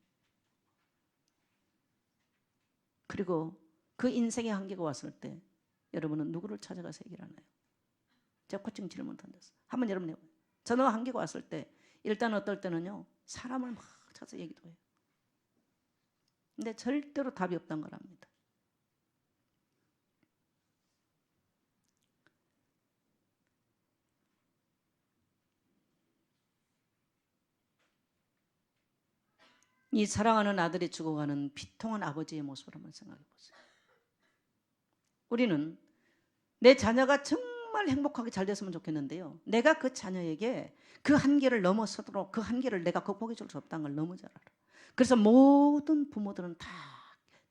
Speaker 3: 그리고 그 인생의 한계가 왔을 때 여러분은 누구를 찾아가서 해결하나요? 제가 코칭 질문 던졌어요. 한번 여러분 해봐요. 저는 한계가 왔을 때 일단 어떨 때는요 사람을 막 찾아서 얘기도 해요. 근데 절대로 답이 없다는 걸 압니다. 이 사랑하는 아들이 죽어가는 비통한 아버지의 모습을 한번 생각해 보세요. 우리는 내 자녀가 정말 행복하게 잘 됐으면 좋겠는데요, 내가 그 자녀에게 그 한계를 넘어서도록 그 한계를 내가 극복해 줄 수 없다는 걸 너무 잘 알아. 그래서 모든 부모들은 다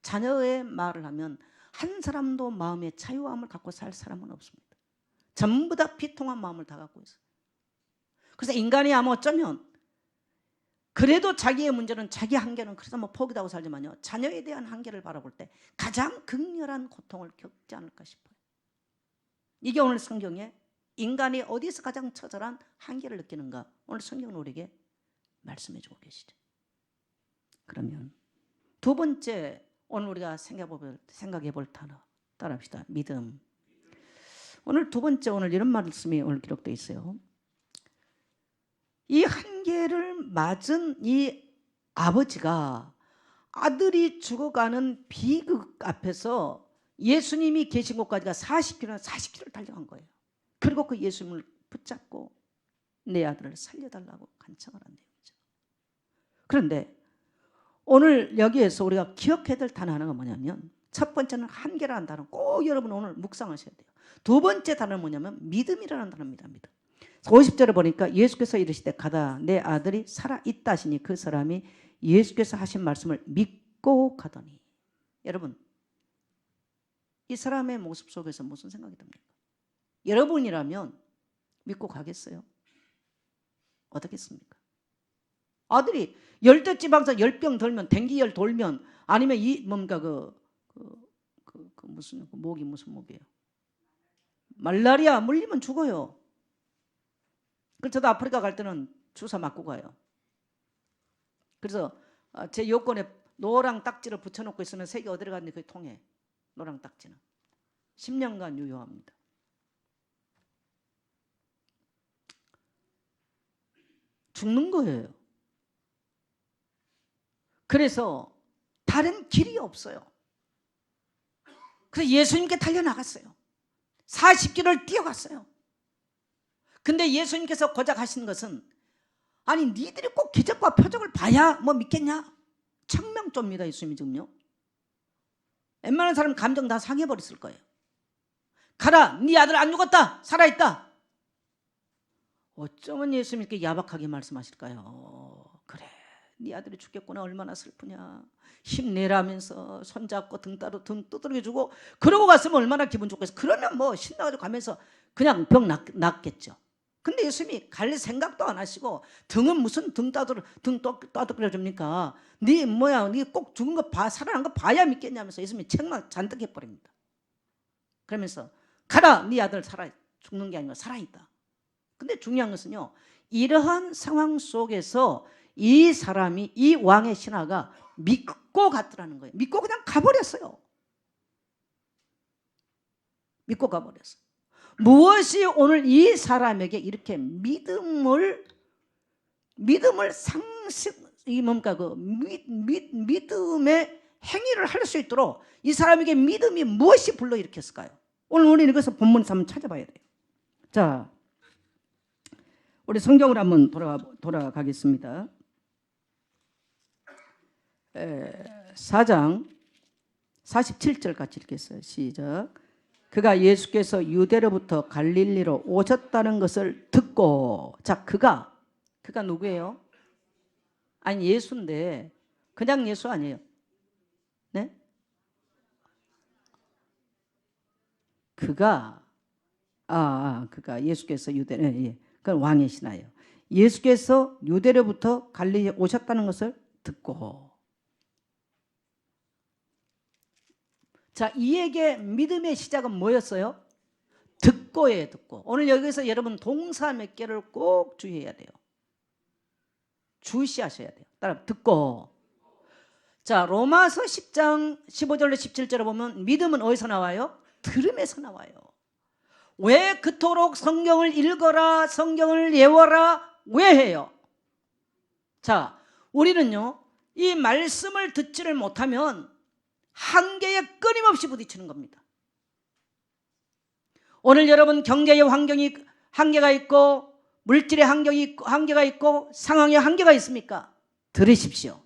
Speaker 3: 자녀의 말을 하면 한 사람도 마음의 자유함을 갖고 살 사람은 없습니다. 전부 다 비통한 마음을 다 갖고 있어요. 그래서 인간이 아마 어쩌면 그래도 자기의 문제는, 자기 한계는 그래서 뭐 포기하고 살지만요, 자녀에 대한 한계를 바라볼 때 가장 극렬한 고통을 겪지 않을까 싶어요. 이게 오늘 성경에 인간이 어디서 가장 처절한 한계를 느끼는가, 오늘 성경은 우리에게 말씀해 주고 계시죠. 그러면 두 번째 오늘 우리가 생각해 볼 단어 따라합시다. 믿음. 오늘 두 번째, 오늘 이런 말씀이 오늘 기록되어 있어요. 이 한계를 맞은 이 아버지가 아들이 죽어가는 비극 앞에서 예수님이 계신 곳까지가 40km를 달려간 거예요. 그리고 그 예수님을 붙잡고 내 아들을 살려달라고 간청을 한 내용이죠. 그런데 오늘 여기에서 우리가 기억해야 될 단어 하나가 뭐냐면, 첫 번째는 한계라는 단어 꼭 여러분 오늘 묵상하셔야 돼요. 두 번째 단어는 뭐냐면 믿음이라는 단어입니다. 믿음. 50절에 보니까 예수께서 이르시되 가다 내 아들이 살아있다 하시니 그 사람이 예수께서 하신 말씀을 믿고 가더니. 여러분, 이 사람의 모습 속에서 무슨 생각이 듭니까? 여러분이라면 믿고 가겠어요? 어떻겠습니까? 아들이 열대지방서 열병 돌면, 댕기열 돌면, 아니면 이 뭔가 무슨 목이 무슨 목이에요? 말라리아 물리면 죽어요. 그래서 저도 아프리카 갈 때는 주사 맞고 가요. 그래서 제 여권에 노랑 딱지를 붙여놓고 있으면 색이 어디로 갔는지 그게 통해. 노랑 딱지는 10년간 유효합니다. 죽는 거예요. 그래서 다른 길이 없어요. 그래서 예수님께 달려나갔어요. 40km를 뛰어갔어요. 근데 예수님께서 고작 하신 것은, 아니 니들이 꼭 기적과 표적을 봐야 뭐 믿겠냐? 청명조입니다. 예수님이 지금요. 웬만한 사람 감정 다 상해버렸을 거예요. 가라, 네 아들 안 죽었다, 살아있다. 어쩌면 예수님이 이렇게 야박하게 말씀하실까요? 그래, 네 아들이 죽겠구나, 얼마나 슬프냐, 힘내라면서 손잡고 등 두드려주고 그러고 갔으면 얼마나 기분 좋겠어. 그러면 뭐 신나가지고 가면서 그냥 병 낫겠죠. 근데 예수님이 갈 생각도 안 하시고, 등은 무슨 등 따뜻해 줍니까? 네 뭐야, 네 꼭 죽은 거 봐, 살아난 거 봐야 믿겠냐면서 예수님이 책망 잔뜩 해버립니다. 그러면서 가라, 네 아들 죽는 게 아니고 살아있다. 근데 중요한 것은요, 이러한 상황 속에서 이 사람이, 이 왕의 신하가 믿고 갔더라는 거예요. 믿고 그냥 가버렸어요. 믿고 가버렸어. 무엇이 오늘 이 사람에게 이렇게 믿음을 이 뭡니까 그 믿음의 행위를 할 수 있도록 이 사람에게 믿음이 무엇이 불러일으켰을까요? 오늘 우리는 이것을 본문에서 한번 찾아봐야 돼요. 자, 우리 성경으로 한번 돌아가겠습니다. 4장 47절 같이 읽겠어요. 시작. 그가 예수께서 유대로부터 갈릴리로 오셨다는 것을 듣고, 자, 그가 누구예요? 아니, 예수인데 그냥 예수 아니에요. 네? 그가 예수께서 그건 왕이시나요? 예수께서 유대로부터 갈릴리에 오셨다는 것을 듣고, 자, 이에게 믿음의 시작은 뭐였어요? 듣고예요. 듣고. 오늘 여기서 여러분 동사 몇 개를 꼭 주의해야 돼요. 주시하셔야 돼요. 따라 듣고. 자, 로마서 10장 15절로 17절에 보면 믿음은 어디서 나와요? 들음에서 나와요. 왜 그토록 성경을 읽어라, 성경을 외워라 왜 해요? 자, 우리는요 이 말씀을 듣지를 못하면 한계에 끊임없이 부딪히는 겁니다. 오늘 여러분 경제의 환경이 한계가 있고 물질의 한계가 있고 상황의 한계가 있습니까? 들으십시오.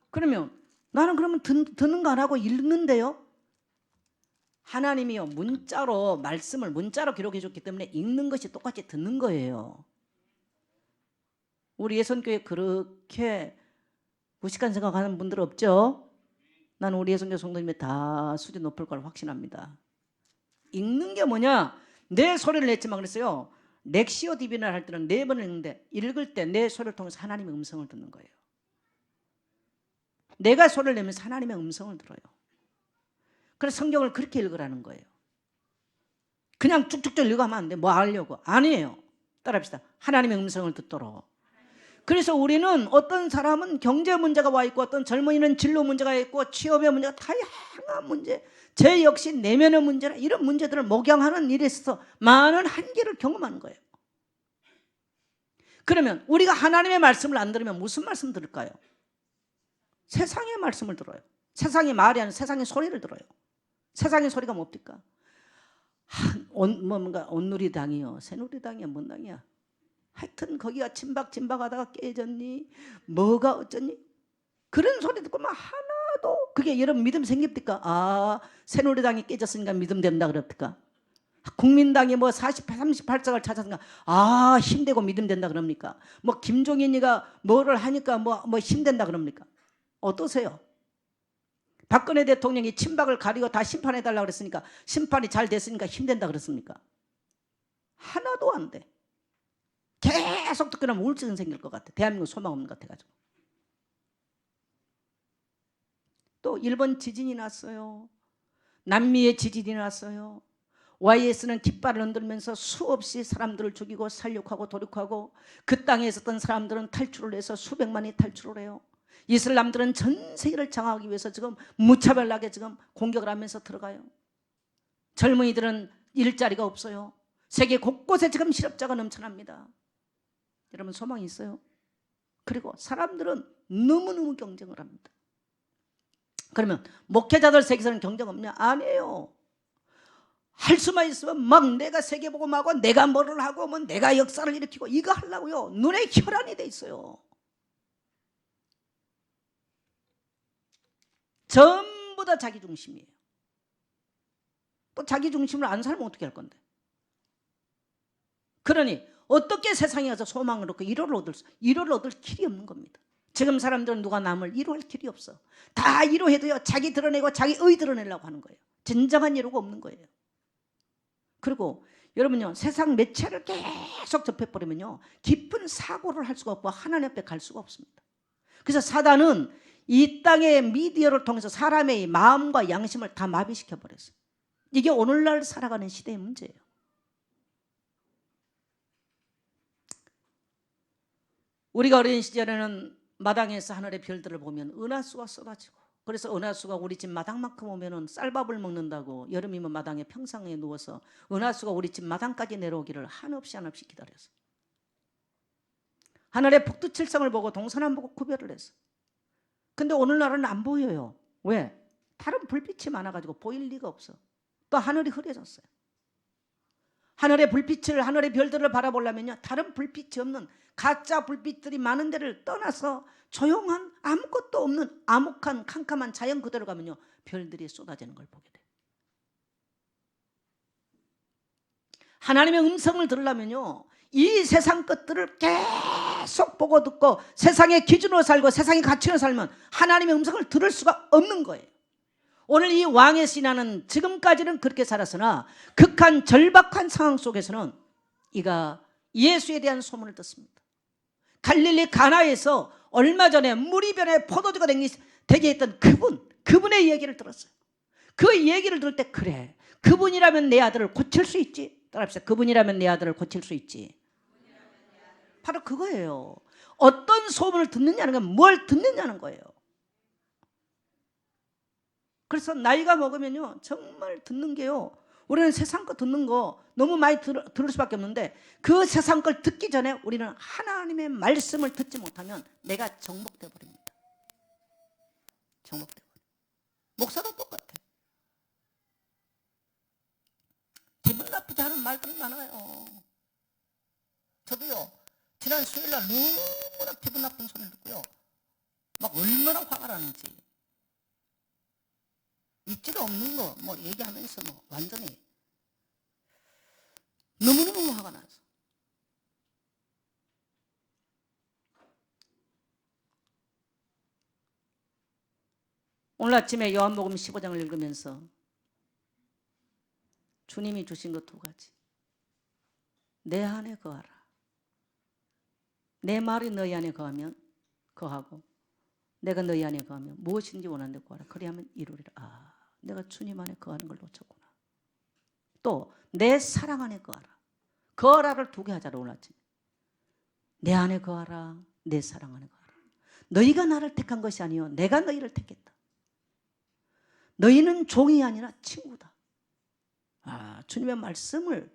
Speaker 3: 그러면 나는 그러면 듣는 거 안 하고 읽는데요. 하나님이요 문자로 말씀을 문자로 기록해 줬기 때문에 읽는 것이 똑같이 듣는 거예요. 우리 예선교회 그렇게 무식한 생각하는 분들 없죠? 나는 우리 예선교 성도님이 다 수준 높을 걸 확신합니다. 읽는 게 뭐냐? 내 소리를 냈지만 그랬어요. 렉시오 디비나를 할 때는 4번을 읽는데 읽을 때 내 소리를 통해서 하나님의 음성을 듣는 거예요. 내가 소리를 내면서 하나님의 음성을 들어요. 그래서 성경을 그렇게 읽으라는 거예요. 그냥 쭉쭉쭉 읽어가면 안 돼. 뭐 하려고? 아니에요. 따라합시다. 하나님의 음성을 듣도록. 그래서 우리는 어떤 사람은 경제 문제가 와 있고 어떤 젊은이는 진로 문제가 있고 취업의 문제가 다양한 문제, 제 역시 내면의 문제나 이런 문제들을 목양하는 일에 있어서 많은 한계를 경험하는 거예요. 그러면 우리가 하나님의 말씀을 안 들으면 무슨 말씀 들을까요? 세상의 말씀을 들어요. 세상의 말이 아니라 세상의 소리를 들어요. 세상의 소리가 뭡니까? 뭔가 온누리당이요, 새누리당이야, 뭔 당이야. 하여튼 거기가 진박하다가 깨졌니? 뭐가 어쩌니? 그런 소리 듣고 막 하나도 그게 여러분 믿음 생깁니까? 아, 새누리당이 깨졌으니까 믿음 된다 그럽니까? 국민당이 뭐 38석을 찾았으니까 아 힘되고 믿음 된다 그럽니까? 뭐 김종인이가 뭐를 하니까 뭐 힘된다 그럽니까? 어떠세요? 박근혜 대통령이 친박을 가리고 다 심판해달라고 그랬으니까 심판이 잘 됐으니까 힘된다 그랬습니까? 하나도 안 돼. 계속 듣고 나면 우울증 생길 것 같아. 대한민국 소망 없는 것 같아가지고. 또 일본 지진이 났어요. 남미의 지진이 났어요. YS는 깃발을 흔들면서 수없이 사람들을 죽이고 살육하고 도륙하고 그 땅에 있었던 사람들은 탈출을 해서 수백만이 탈출을 해요. 이슬람들은 전 세계를 장악하기 위해서 지금 무차별하게 지금 공격을 하면서 들어가요. 젊은이들은 일자리가 없어요. 세계 곳곳에 지금 실업자가 넘쳐납니다. 여러분 소망이 있어요? 그리고 사람들은 너무너무 경쟁을 합니다. 그러면 목회자들 세계에서는 경쟁 없냐? 아니에요. 할 수만 있으면 막 내가 세계복음하고 내가 뭐를 하고 뭐 내가 역사를 일으키고 이거 하려고요. 눈에 혈안이 돼 있어요. 전부 다 자기 중심이에요. 또 자기 중심을 안 살면 어떻게 할 건데? 그러니 어떻게 세상에 가서 소망을 얻고 위로를 얻을 길이 없는 겁니다. 지금 사람들은 누가 남을 위로할 길이 없어. 다 위로해도요 자기 드러내고 자기 의 드러내려고 하는 거예요. 진정한 위로가 없는 거예요. 그리고 여러분요 세상 매체를 계속 접해버리면요 깊은 사고를 할 수가 없고 하나님 앞에 갈 수가 없습니다. 그래서 사단은 이 땅의 미디어를 통해서 사람의 마음과 양심을 다 마비시켜버렸어요. 이게 오늘날 살아가는 시대의 문제예요. 우리가 어린 시절에는 마당에서 하늘의 별들을 보면 은하수가 쏟아지고 그래서 은하수가 우리 집 마당만큼 오면은 쌀밥을 먹는다고 여름이면 마당에 평상에 누워서 은하수가 우리 집 마당까지 내려오기를 한없이 기다렸어. 하늘의 북두칠성을 보고 동서남북을 구별을 했어. 근데 오늘날은 안 보여요. 왜? 다른 불빛이 많아가지고 보일 리가 없어. 또 하늘이 흐려졌어요. 하늘의 불빛을, 하늘의 별들을 바라보려면요, 다른 불빛이 없는 가짜 불빛들이 많은 데를 떠나서 조용한 아무것도 없는 암흑한 캄캄한 자연 그대로 가면요, 별들이 쏟아지는 걸 보게 돼요. 하나님의 음성을 들으려면요, 이 세상 것들을 계속 보고 듣고 세상의 기준으로 살고 세상의 가치로 살면 하나님의 음성을 들을 수가 없는 거예요. 오늘 이 왕의 신하는 지금까지는 그렇게 살았으나 극한 절박한 상황 속에서는 이가 예수에 대한 소문을 듣습니다. 갈릴리 가나에서 얼마 전에 물이 변해 포도주가 되게 했던 그분의 얘기를 들었어요. 그 얘기를 들을 때 그래, 그분이라면 내 아들을 고칠 수 있지. 따라합시다. 그분이라면 내 아들을 고칠 수 있지. 바로 그거예요. 어떤 소문을 듣느냐는 건 뭘 듣느냐는 거예요. 그래서 나이가 먹으면요, 정말 듣는 게요, 우리는 세상 거 듣는 거 너무 많이 들을 수밖에 없는데 그 세상 걸 듣기 전에 우리는 하나님의 말씀을 듣지 못하면 내가 정복돼 버립니다. 정복돼 버려. 목사도 똑같아. 기분 나쁘게 하는 말들 많아요. 저도요, 지난 수요일날 너무나 기분 나쁜 소리를 듣고요, 막 얼마나 화가 나는지. 있지도 없는 거 뭐 얘기하면서 뭐 완전히 너무너무 화가 나서. 오늘 아침에 요한복음 15장을 읽으면서 주님이 주신 것 두 가지. 내 안에 거하라. 내 말이 너희 안에 거하고 내가 너희 안에 거하면 무엇인지 원하는 데 구하라. 그리하면 이루리라. 아, 내가 주님 안에 거하는 걸 놓쳤구나. 또 내 사랑 안에 거하라. 거하라를 두 개 하자로 오늘 아침에. 내 안에 거하라. 내 사랑 안에 거하라. 너희가 나를 택한 것이 아니요 내가 너희를 택했다. 너희는 종이 아니라 친구다. 아, 주님의 말씀을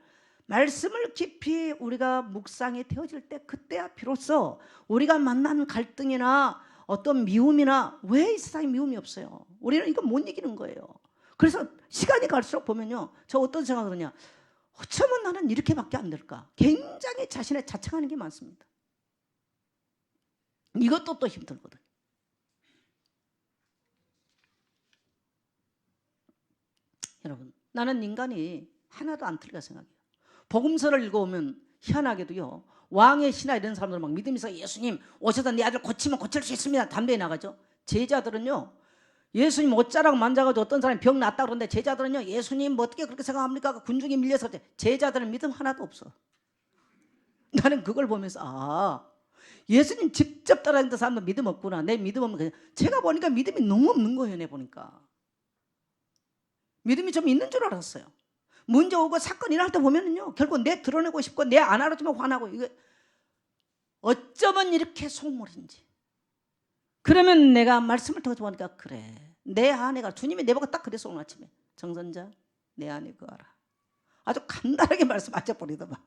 Speaker 3: 깊이 우리가 묵상이 되어질 때 그때야 비로소 우리가 만난 갈등이나 어떤 미움이나, 왜 이 세상에 미움이 없어요? 우리는 이거 못 이기는 거예요. 그래서 시간이 갈수록 보면요, 저 어떤 생각을 하냐, 어쩌면 나는 이렇게밖에 안 될까? 굉장히 자신의 자책하는 게 많습니다. 이것도 또 힘들거든요. 여러분, 나는 인간이 하나도 안 틀리다 생각해요. 복음서를 읽어오면 희한하게도요, 왕의 신하 이런 사람들 막 믿으면서 예수님 오셔서 내 아들 고치면 고칠 수 있습니다. 담대히 나가죠. 제자들은요, 예수님 옷자락 만져가지고 어떤 사람이 병 낫다 그러는데 제자들은요, 예수님 뭐 어떻게 그렇게 생각합니까? 군중이 밀려서. 제자들은 믿음 하나도 없어. 나는 그걸 보면서 아, 예수님 직접 따라다니는 사람도 믿음 없구나. 내 믿음 없는 거예요. 제가 보니까 믿음이 너무 없는 거예요. 내 보니까 믿음이 좀 있는 줄 알았어요. 문제 오고 사건 일어날 때 보면은요, 결국 내 드러내고 싶고 내 안 알아주면 화나고, 이거 어쩌면 이렇게 속물인지. 그러면 내가 말씀을 통해서 보니까 그래, 내 안에가, 주님이 내보고 딱 그랬어. 오늘 아침에 정선자 내 안에 거하라. 아주 간단하게 말씀하셔버리더만.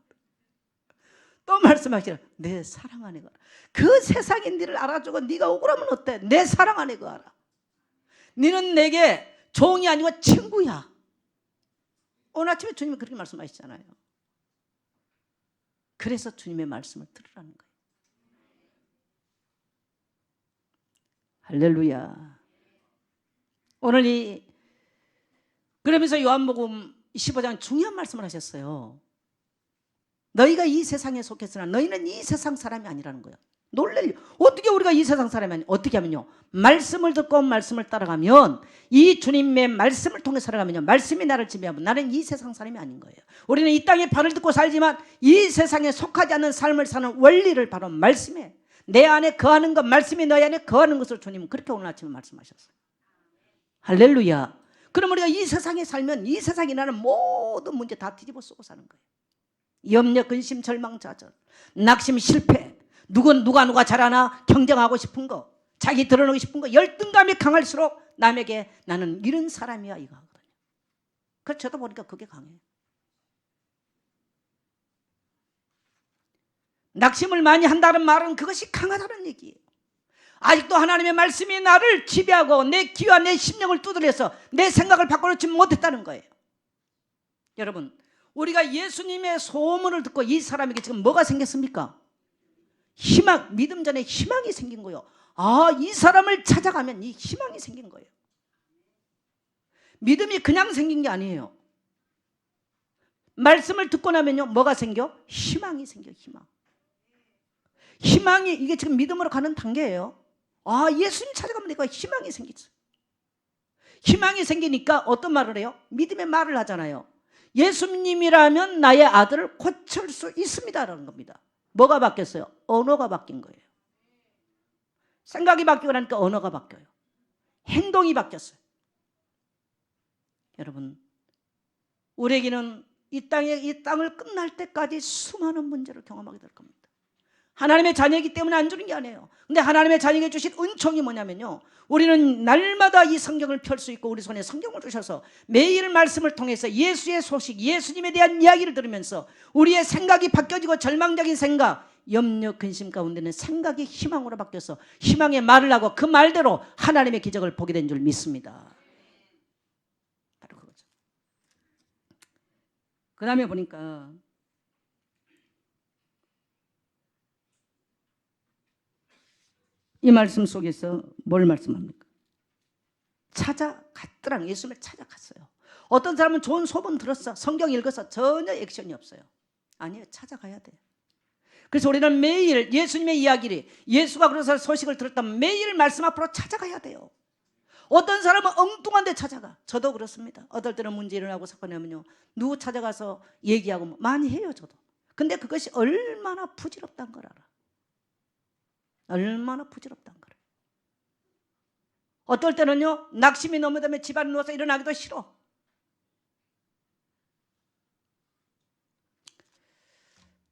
Speaker 3: 또 말씀하시라. 내 사랑 안에 거하라. 그 세상이 너를 알아주고 네가 억울하면 어때? 내 사랑 안에 거하라. 너는 내게 종이 아니고 친구야. 오늘 아침에 주님이 그렇게 말씀하시잖아요. 그래서 주님의 말씀을 들으라는 거예요. 할렐루야. 오늘 그러면서 요한복음 15장 중요한 말씀을 하셨어요. 너희가 이 세상에 속했으나 너희는 이 세상 사람이 아니라는 거예요. 놀랄, 어떻게 우리가 이 세상 사람이 아니, 어떻게 하면요, 말씀을 듣고 말씀을 따라가면, 이 주님의 말씀을 통해 살아가면요, 말씀이 나를 지배하면 나는 이 세상 사람이 아닌 거예요. 우리는 이 땅에 발을 듣고 살지만 이 세상에 속하지 않는 삶을 사는 원리를 바로 말씀에, 내 안에 거하는 것, 말씀이 너희 안에 거하는 것을 주님은 그렇게 오늘 아침에 말씀하셨어요. 할렐루야. 그럼 우리가 이 세상에 살면 이 세상이 나는 모든 문제 다 뒤집어 쓰고 사는 거예요. 염려, 근심, 절망, 좌절, 낙심, 실패, 누가 잘하나 경쟁하고 싶은 거, 자기 드러내고 싶은 거, 열등감이 강할수록 남에게 나는 이런 사람이야 이거 하거든요. 그래서 저도 보니까 그게 강해요. 낙심을 많이 한다는 말은 그것이 강하다는 얘기예요. 아직도 하나님의 말씀이 나를 지배하고 내 귀와 내 심령을 두드려서 내 생각을 바꿔놓지 못했다는 거예요. 여러분, 우리가 예수님의 소문을 듣고 이 사람에게 지금 뭐가 생겼습니까? 희망, 믿음 전에 희망이 생긴 거예요. 아, 이 사람을 찾아가면 이 희망이 생긴 거예요. 믿음이 그냥 생긴 게 아니에요. 말씀을 듣고 나면요, 뭐가 생겨? 희망이 생겨, 희망. 희망이, 이게 지금 믿음으로 가는 단계예요. 아, 예수님 찾아가면 내가 희망이 생기죠. 희망이 생기니까 어떤 말을 해요? 믿음의 말을 하잖아요. 예수님이라면 나의 아들을 고칠 수 있습니다라는 겁니다. 뭐가 바뀌었어요? 언어가 바뀐 거예요. 생각이 바뀌고 나니까 언어가 바뀌어요. 행동이 바뀌었어요. 여러분, 우리에게는 이 땅을 끝날 때까지 수많은 문제를 경험하게 될 겁니다. 하나님의 자녀이기 때문에 안 주는 게 아니에요. 근데 하나님의 자녀에게 주신 은총이 뭐냐면요, 우리는 날마다 이 성경을 펼 수 있고 우리 손에 성경을 주셔서 매일 말씀을 통해서 예수의 소식, 예수님에 대한 이야기를 들으면서 우리의 생각이 바뀌어지고 절망적인 생각, 염려, 근심 가운데는 생각이 희망으로 바뀌어서 희망의 말을 하고 그 말대로 하나님의 기적을 보게 된 줄 믿습니다. 바로 그거죠. 그 다음에 보니까 이 말씀 속에서 뭘 말씀합니까? 찾아갔더라. 예수님을 찾아갔어요. 어떤 사람은 좋은 소문 들었어, 성경 읽어서 전혀 액션이 없어요. 아니에요, 찾아가야 돼요. 그래서 우리는 매일 예수님의 이야기를, 예수가 그래서 소식을 들었다면 매일 말씀 앞으로 찾아가야 돼요. 어떤 사람은 엉뚱한 데 찾아가. 저도 그렇습니다. 어떨 때는 문제 일어나고 사건이 나면요, 누구 찾아가서 얘기하고 많이 해요, 저도. 근데 그것이 얼마나 부질없다는 걸 알아. 얼마나 부질없다는 거예요. 어떨 때는요, 낙심이 너무 되면 집안에 누워서 일어나기도 싫어.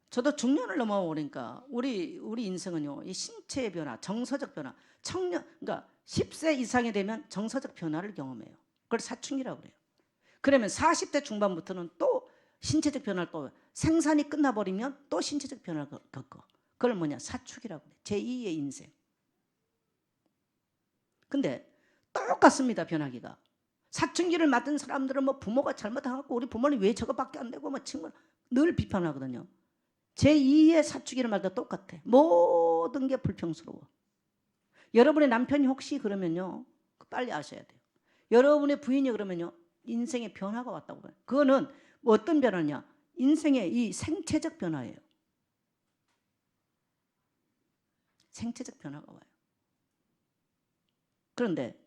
Speaker 3: 저도 중년을 넘어오니까 우리 인생은요, 이 신체의 변화, 정서적 변화, 그러니까 10세 이상이 되면 정서적 변화를 경험해요. 그걸 사춘기라고 그래요. 그러면 40대 중반부터는 또 신체적 변화를, 또 생산이 끝나버리면 또 신체적 변화를 겪어. 그걸 뭐냐? 사축이라고 그래. 제2의 인생. 근데 똑같습니다, 변하기가. 사춘기를 맞은 사람들은 뭐 부모가 잘못하고 우리 부모는 왜 저거밖에 안 되고 뭐 친구 늘 비판하거든요. 제2의 사춘기를 맞아 똑같아. 모든 게 불평스러워. 여러분의 남편이 혹시 그러면요, 빨리 아셔야 돼요. 여러분의 부인이 그러면요, 인생의 변화가 왔다고 봐요. 그거는 뭐 어떤 변화냐? 인생의 이 생체적 변화예요. 생체적 변화가 와요. 그런데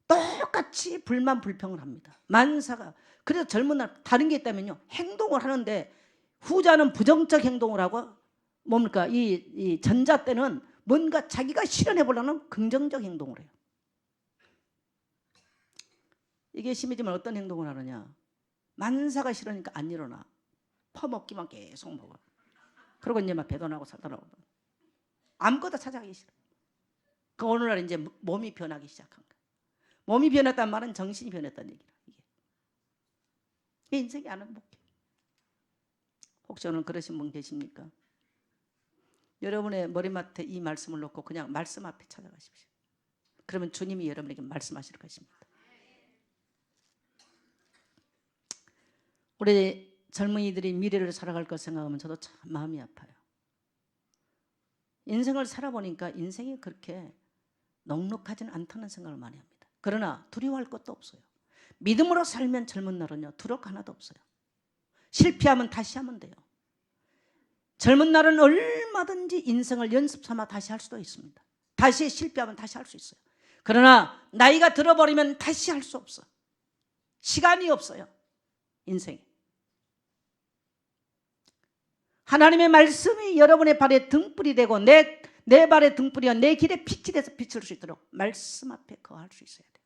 Speaker 3: 똑같이 불만 불평을 합니다. 만사가. 그래서 젊은 날 다른 게 있다면요, 행동을 하는데 후자는 부정적 행동을 하고, 뭡니까? 이 전자 때는 뭔가 자기가 실현해 보려는 긍정적 행동을 해요. 이게 심해지면 어떤 행동을 하느냐? 만사가 싫으니까 안 일어나. 퍼먹기만 계속 먹어. 그러고 이제 막 배도 나고 살도 나고. 아무것도 찾아가기 싫어. 그 어느 날 이제 몸이 변하기 시작한 거야. 몸이 변했다는 말은 정신이 변했다는 얘기야. 이게 인생이 안 행복해. 혹시 오늘 그러신 분 계십니까? 여러분의 머리맡에 이 말씀을 놓고 그냥 말씀 앞에 찾아가십시오. 그러면 주님이 여러분에게 말씀하실 것입니다. 우리 젊은이들이 미래를 살아갈 것 생각하면 저도 참 마음이 아파요. 인생을 살아보니까 인생이 그렇게 넉넉하지는 않다는 생각을 많이 합니다. 그러나 두려워할 것도 없어요. 믿음으로 살면 젊은 날은요, 두려울 거 하나도 없어요. 실패하면 다시 하면 돼요. 젊은 날은 얼마든지 인생을 연습 삼아 다시 할 수도 있습니다. 다시 실패하면 다시 할 수 있어요. 그러나 나이가 들어버리면 다시 할 수 없어. 시간이 없어요, 인생에. 하나님의 말씀이 여러분의 발에 등불이 되고 내 발의 등불이야 내 길에 빛이 돼서 비출 수 있도록 말씀 앞에 거할 수 있어야 돼요.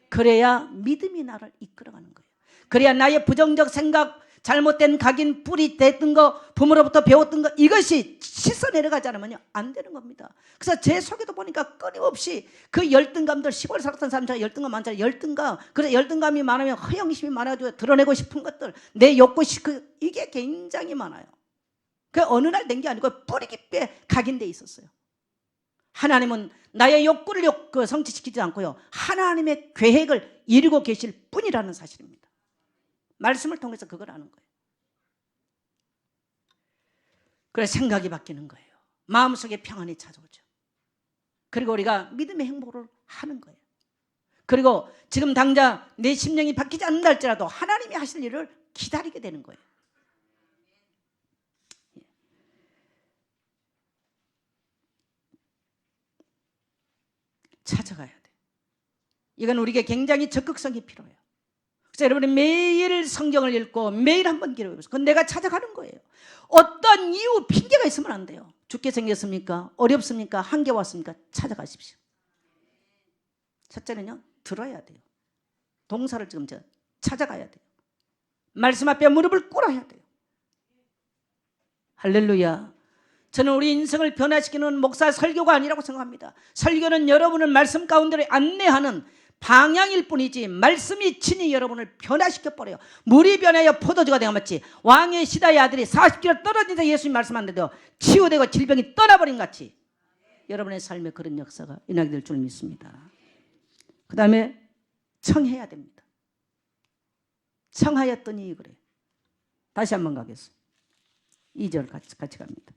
Speaker 3: 그래야 믿음이 나를 이끌어가는 거예요. 그래야 나의 부정적 생각, 잘못된 각인 뿌리 됐던 거, 부모로부터 배웠던 거, 이것이 씻어 내려가지 않으면 안 되는 겁니다. 그래서 제 속에도 보니까 끊임없이 그 열등감들, 시골 살았던 사람 제가 열등감 많잖아요. 열등감. 그래서 열등감이 많으면 허영심이 많아가지고 드러내고 싶은 것들, 내 욕구, 이게 굉장히 많아요. 그 어느 날 된 게 아니고 뿌리 깊게 각인돼 있었어요. 하나님은 나의 욕구를 성취시키지 않고요, 하나님의 계획을 이루고 계실 뿐이라는 사실입니다. 말씀을 통해서 그걸 아는 거예요. 그래서 생각이 바뀌는 거예요. 마음속에 평안이 찾아오죠. 그리고 우리가 믿음의 행보를 하는 거예요. 그리고 지금 당장 내 심령이 바뀌지 않는다 할지라도 하나님이 하실 일을 기다리게 되는 거예요. 찾아가야 돼. 이건 우리에게 굉장히 적극성이 필요해요. 그래서 여러분이 매일 성경을 읽고 매일 한번 기록해보세요. 그건 내가 찾아가는 거예요. 어떤 이유, 핑계가 있으면 안 돼요. 죽게 생겼습니까? 어렵습니까? 한계 왔습니까? 찾아가십시오. 첫째는요, 들어야 돼요. 동사를 지금 찾아가야 돼요. 말씀 앞에 무릎을 꿇어야 돼요. 할렐루야. 저는 우리 인생을 변화시키는 목사 설교가 아니라고 생각합니다. 설교는 여러분을 말씀 가운데로 안내하는 방향일 뿐이지 말씀이 친히 여러분을 변화시켜버려요. 물이 변하여 포도주가 되어맞지 왕의 시다의 아들이 40km 떨어진다 예수님 말씀하는데도 치유되고 질병이 떠나버린 같이 여러분의 삶에 그런 역사가 일어나게 될 줄 믿습니다. 그 다음에 청해야 됩니다. 청하였더니 그래. 다시 한번 가겠습니다. 2절 같이 갑니다.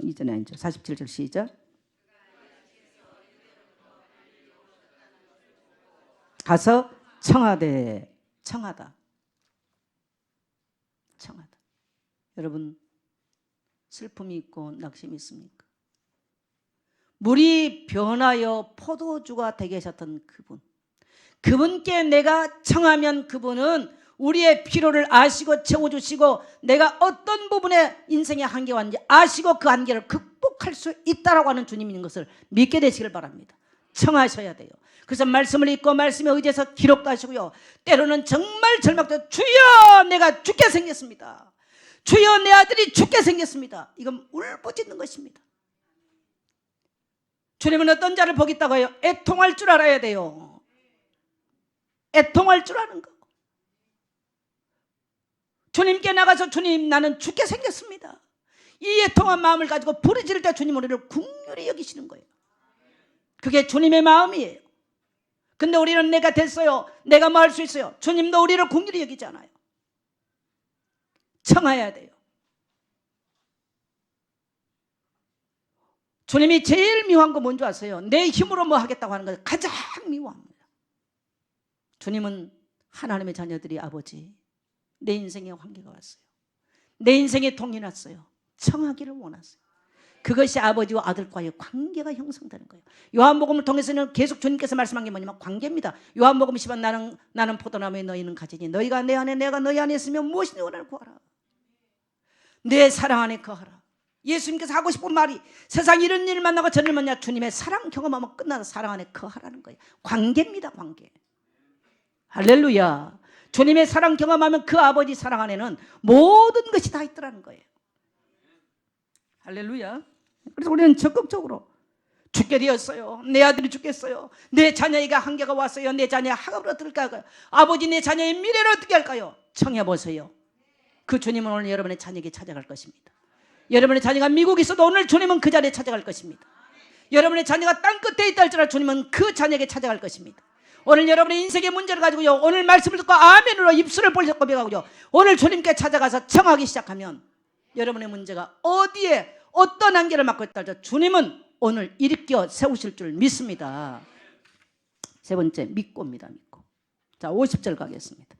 Speaker 3: 이전에 아니죠. 47절 시작. 가서 청하되. 청하다. 여러분, 슬픔이 있고 낙심이 있습니까? 물이 변하여 포도주가 되게 하셨던 그분께 내가 청하면 그분은 우리의 필요를 아시고 채워주시고 내가 어떤 부분에 인생의 한계가 왔는지 아시고 그 한계를 극복할 수 있다라고 하는 주님인 것을 믿게 되시길 바랍니다. 청하셔야 돼요. 그래서 말씀을 읽고 말씀에 의지해서 기록도 하시고요. 때로는 정말 절망도 주여 내가 죽게 생겼습니다. 주여 내 아들이 죽게 생겼습니다. 이건 울부짖는 것입니다. 주님은 어떤 자를 보겠다고 해요? 애통할 줄 알아야 돼요. 애통할 줄 아는 거. 주님께 나가서 주님 나는 죽게 생겼습니다. 이 애통한 마음을 가지고 부르짖을 때 주님 우리를 긍휼히 여기시는 거예요. 그게 주님의 마음이에요. 근데 우리는 내가 됐어요. 내가 뭐 할 수 있어요. 주님도 우리를 긍휼히 여기지 않아요. 청해야 돼요. 주님이 제일 미워한 거 뭔지 아세요? 내 힘으로 뭐 하겠다고 하는 거 가장 미워합니다. 주님은 하나님의 자녀들이 아버지 내 인생에 환기가 왔어요. 내 인생에 통이 났어요. 청하기를 원하세요. 그것이 아버지와 아들과의 관계가 형성되는 거예요. 요한복음을 통해서는 계속 주님께서 말씀한 게 뭐냐면 관계입니다. 요한복음 10은 나는 포도나무에 너희는 가지니 너희가 내 안에 내가 너희 안에 있으면 무엇이든 원하는 구하라. 내 사랑 안에 거하라. 예수님께서 하고 싶은 말이 세상 이런 일을 만나고 저를 만나 주님의 사랑 경험하면 끝나서 사랑 안에 거하라는 거예요. 관계입니다. 관계. 할렐루야. 주님의 사랑 경험하면 그 아버지 사랑 안에는 모든 것이 다 있더라는 거예요. 할렐루야. 그래서 우리는 적극적으로 죽게 되었어요. 내 아들이 죽겠어요. 내 자녀에게 한계가 왔어요. 내 자녀의 학업을 어떻게 할까요? 아버지 내 자녀의 미래를 어떻게 할까요? 청해보세요. 그 주님은 오늘 여러분의 자녀에게 찾아갈 것입니다. 여러분의 자녀가 미국에 있어도 오늘 주님은 그 자리에 찾아갈 것입니다. 여러분의 자녀가 땅끝에 있다 할지라도 주님은 그 자녀에게 찾아갈 것입니다. 오늘 여러분의 인생의 문제를 가지고요, 오늘 말씀을 듣고 아멘으로 입술을 벌써 고백하고요, 오늘 주님께 찾아가서 청하기 시작하면 여러분의 문제가 어디에 어떤 한계를 맡고 있다 할지라도 주님은 오늘 일으켜 세우실 줄 믿습니다. 세 번째, 믿고입니다. 믿고. 자, 50절 가겠습니다.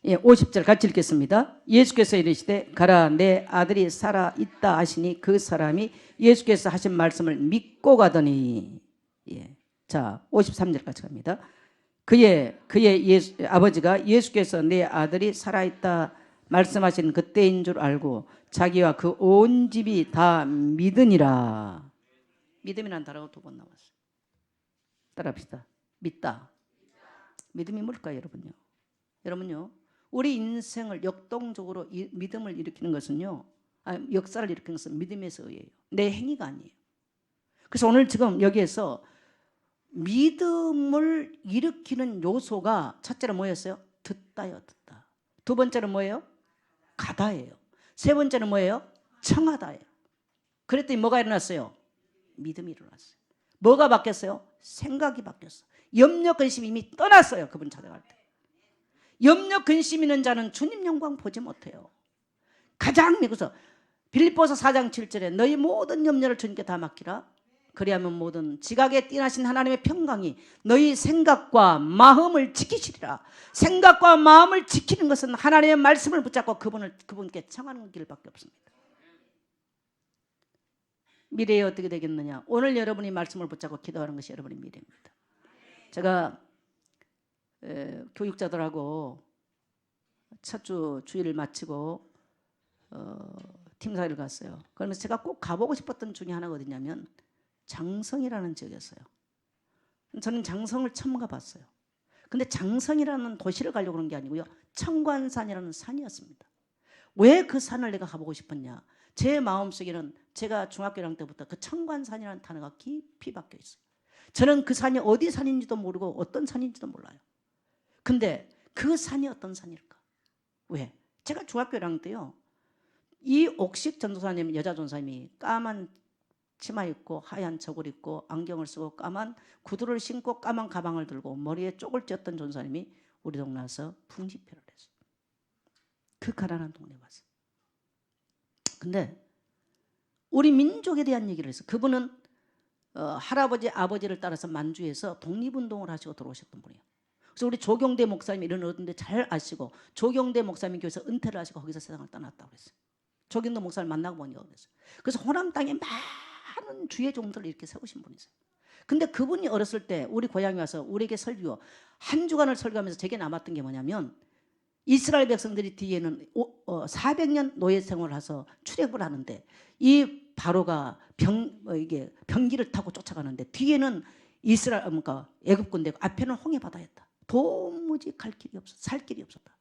Speaker 3: 예, 50절 같이 읽겠습니다. 예수께서 이르시되 가라 내 아들이 살아 있다 하시니 그 사람이 예수께서 하신 말씀을 믿고 가더니. 예. 자, 53절 같이 갑니다. 그의 아버지가 예수께서 내 아들이 살아 있다 말씀하신 그때인 줄 알고 자기와 그 온 집이 다 믿으니라. 믿음이라는 단어가 두 번 나왔어요. 따라합시다. 믿다. 믿음이 뭘까요, 여러분요? 여러분요, 우리 인생을 역동적으로 믿음을 일으키는 것은요, 역사를 일으키는 것은 믿음에서 의해요. 내 행위가 아니에요. 그래서 오늘 지금 여기에서 믿음을 일으키는 요소가 첫째로 뭐였어요? 듣다요, 듣다. 두 번째는 뭐예요? 가다예요. 세 번째는 뭐예요? 청하다예요. 그랬더니 뭐가 일어났어요? 믿음이 일어났어요. 뭐가 바뀌었어요? 생각이 바뀌었어요. 염려 근심이 이미 떠났어요. 그분 찾아갈 때. 염려 근심 있는 자는 주님 영광 보지 못해요. 가장 믿고서 빌립보서 4장 7절에 너희 모든 염려를 주님께 다 맡기라. 그리하면 모든 지각에 뛰어나신 하나님의 평강이 너희 생각과 마음을 지키시리라. 생각과 마음을 지키는 것은 하나님의 말씀을 붙잡고 그분께 청하는 길밖에 없습니다. 미래에 어떻게 되겠느냐? 오늘 여러분이 말씀을 붙잡고 기도하는 것이 여러분의 미래입니다. 제가 교육자들하고 첫 주 주일을 마치고 팀사를 갔어요. 그러면서 제가 꼭 가보고 싶었던 중에 하나가 어디냐면 장성이라는 지역이었어요. 저는 장성을 처음 가봤어요. 근데 장성이라는 도시를 가려고 그런 게 아니고요, 청관산이라는 산이었습니다. 왜 그 산을 내가 가보고 싶었냐? 제 마음속에는 제가 중학교 1학년 때부터 그 청관산이라는 단어가 깊이 박혀 있어요. 저는 그 산이 어디 산인지도 모르고 어떤 산인지도 몰라요. 근데 그 산이 어떤 산일까? 왜? 제가 중학교 1학년 때요, 이옥식 전도사님, 여자 전도사님이 까만 치마 입고 하얀 저고리 입고 안경을 쓰고 까만 구두를 신고 까만 가방을 들고 머리에 쪽을 찧었던 전도사님이 우리 동네 와서 풍지표를 했어요. 그 가난한 동네 와서. 근데 우리 민족에 대한 얘기를 했어요. 그분은 할아버지 아버지를 따라서 만주에서 독립운동을 하시고 들어오셨던 분이에요. 그래서 우리 조경대 목사님 이런 어른들 잘 아시고, 조경대 목사님 교회에서 은퇴를 하시고 거기서 세상을 떠났다고 그랬어요. 조경대 목사를 만나고 보니까 그랬어요. 그래서 호남 땅에 많은 주의 종들을 이렇게 세우신 분이세요. 근데 그분이 어렸을 때 우리 고향에 와서 우리에게 설교, 한 주간을 설교하면서 제게 남았던 게 뭐냐면, 이스라엘 백성들이 뒤에는 400년 노예 생활을 해서 출애굽을 하는데 이 바로가 병기를 타고 쫓아가는데 뒤에는 이스라엘 그러니까 애굽 군대고 앞에는 홍해 바다였다. 도무지 갈 길이 없었다. 살 길이 없었다.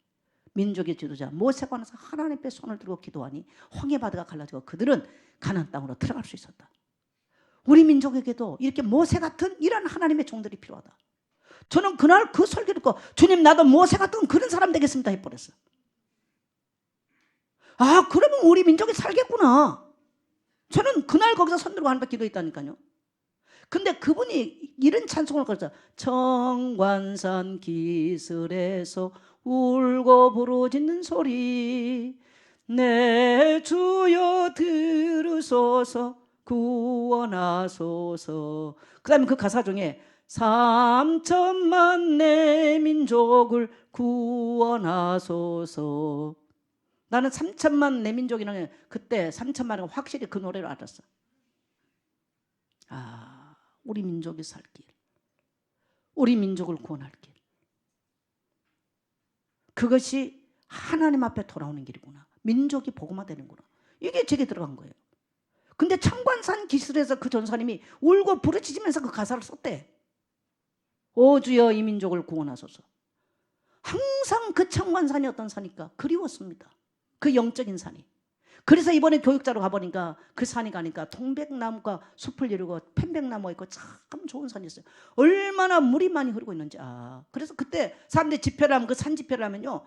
Speaker 3: 민족의 지도자 모세가 나서 하나님 앞에 손을 들고 기도하니 홍해 바다가 갈라지고 그들은 가나안 땅으로 들어갈 수 있었다. 우리 민족에게도 이렇게 모세 같은 이런 하나님의 종들이 필요하다. 저는 그날 그 설교를 듣고 주님 나도 모세 같은 그런 사람 되겠습니다 해버렸어. 아, 그러면 우리 민족이 살겠구나. 저는 그날 거기서 손 들고 하나님 앞에 기도했다니까요. 근데 그분이 이런 찬송을 걸었어요. 청관산 기슭에서 울고 부르짖는 소리 내 주여 들으소서 구원하소서. 그 다음에 그 가사 중에 3천만 내 민족을 구원하소서. 나는 3천만 내 민족이라는 그때 3천만은 확실히 그 노래를 알았어. 아, 우리 민족이 살 길, 우리 민족을 구원할 길, 그것이 하나님 앞에 돌아오는 길이구나. 민족이 복음화되는구나. 이게 제게 들어간 거예요. 근데 청관산 기슭에서 그 전사님이 울고 부르짖으면서 그 가사를 썼대. 오 주여 이 민족을 구원하소서. 항상 그 청관산이 어떤 산일까? 그리웠습니다. 그 영적인 산이. 그래서 이번에 교육자로 가보니까 그 산에 가니까 동백나무가 숲을 이루고 편백나무가 있고 참 좋은 산이었어요. 얼마나 물이 많이 흐르고 있는지. 그래서 그때 사람들이 집회를 하면 그 산 집회를 하면요,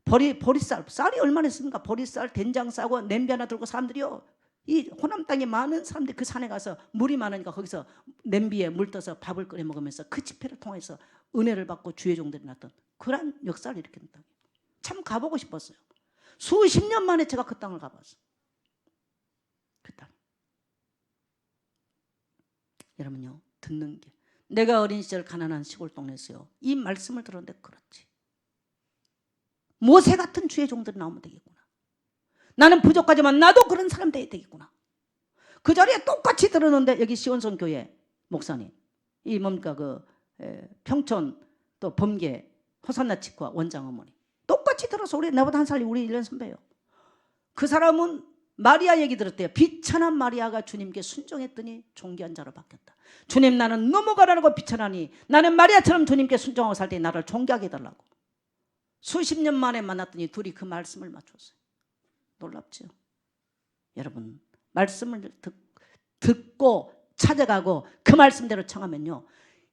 Speaker 3: 보리쌀, 쌀이 얼마나 있습니까? 보리쌀, 된장 싸고 냄비 하나 들고 사람들이요, 이 호남 땅에 많은 사람들이 그 산에 가서 물이 많으니까 거기서 냄비에 물 떠서 밥을 끓여 먹으면서 그 집회를 통해서 은혜를 받고 주의 종들이 났던 그런 역사를 일으키는 땅이에요. 참 가보고 싶었어요. 수십 년 만에 제가 그 땅을 가봤어요. 그 땅. 여러분요, 듣는 게. 내가 어린 시절 가난한 시골 동네에서요, 이 말씀을 들었는데 그렇지. 모세 같은 주의 종들이 나오면 되겠구나. 나는 부족하지만 나도 그런 사람 돼야 되겠구나. 그 자리에 똑같이 들었는데 여기 시원성 교회 목사님, 이 뭡니까 평촌 또 범계 호산나 치과 원장 어머니 똑같이 들어서 우리 나보다 한 살 우리 1년 선배예요. 그 사람은 마리아 얘기 들었대요. 비천한 마리아가 주님께 순종했더니 존귀한 자로 바뀌었다. 주님, 나는 넘어가라고 비천하니 나는 마리아처럼 주님께 순종하고 살 때 나를 존귀하게 해달라고. 수십 년 만에 만났더니 둘이 그 말씀을 맞췄어요. 놀랍죠? 여러분, 말씀을 듣고 찾아가고 그 말씀대로 청하면요,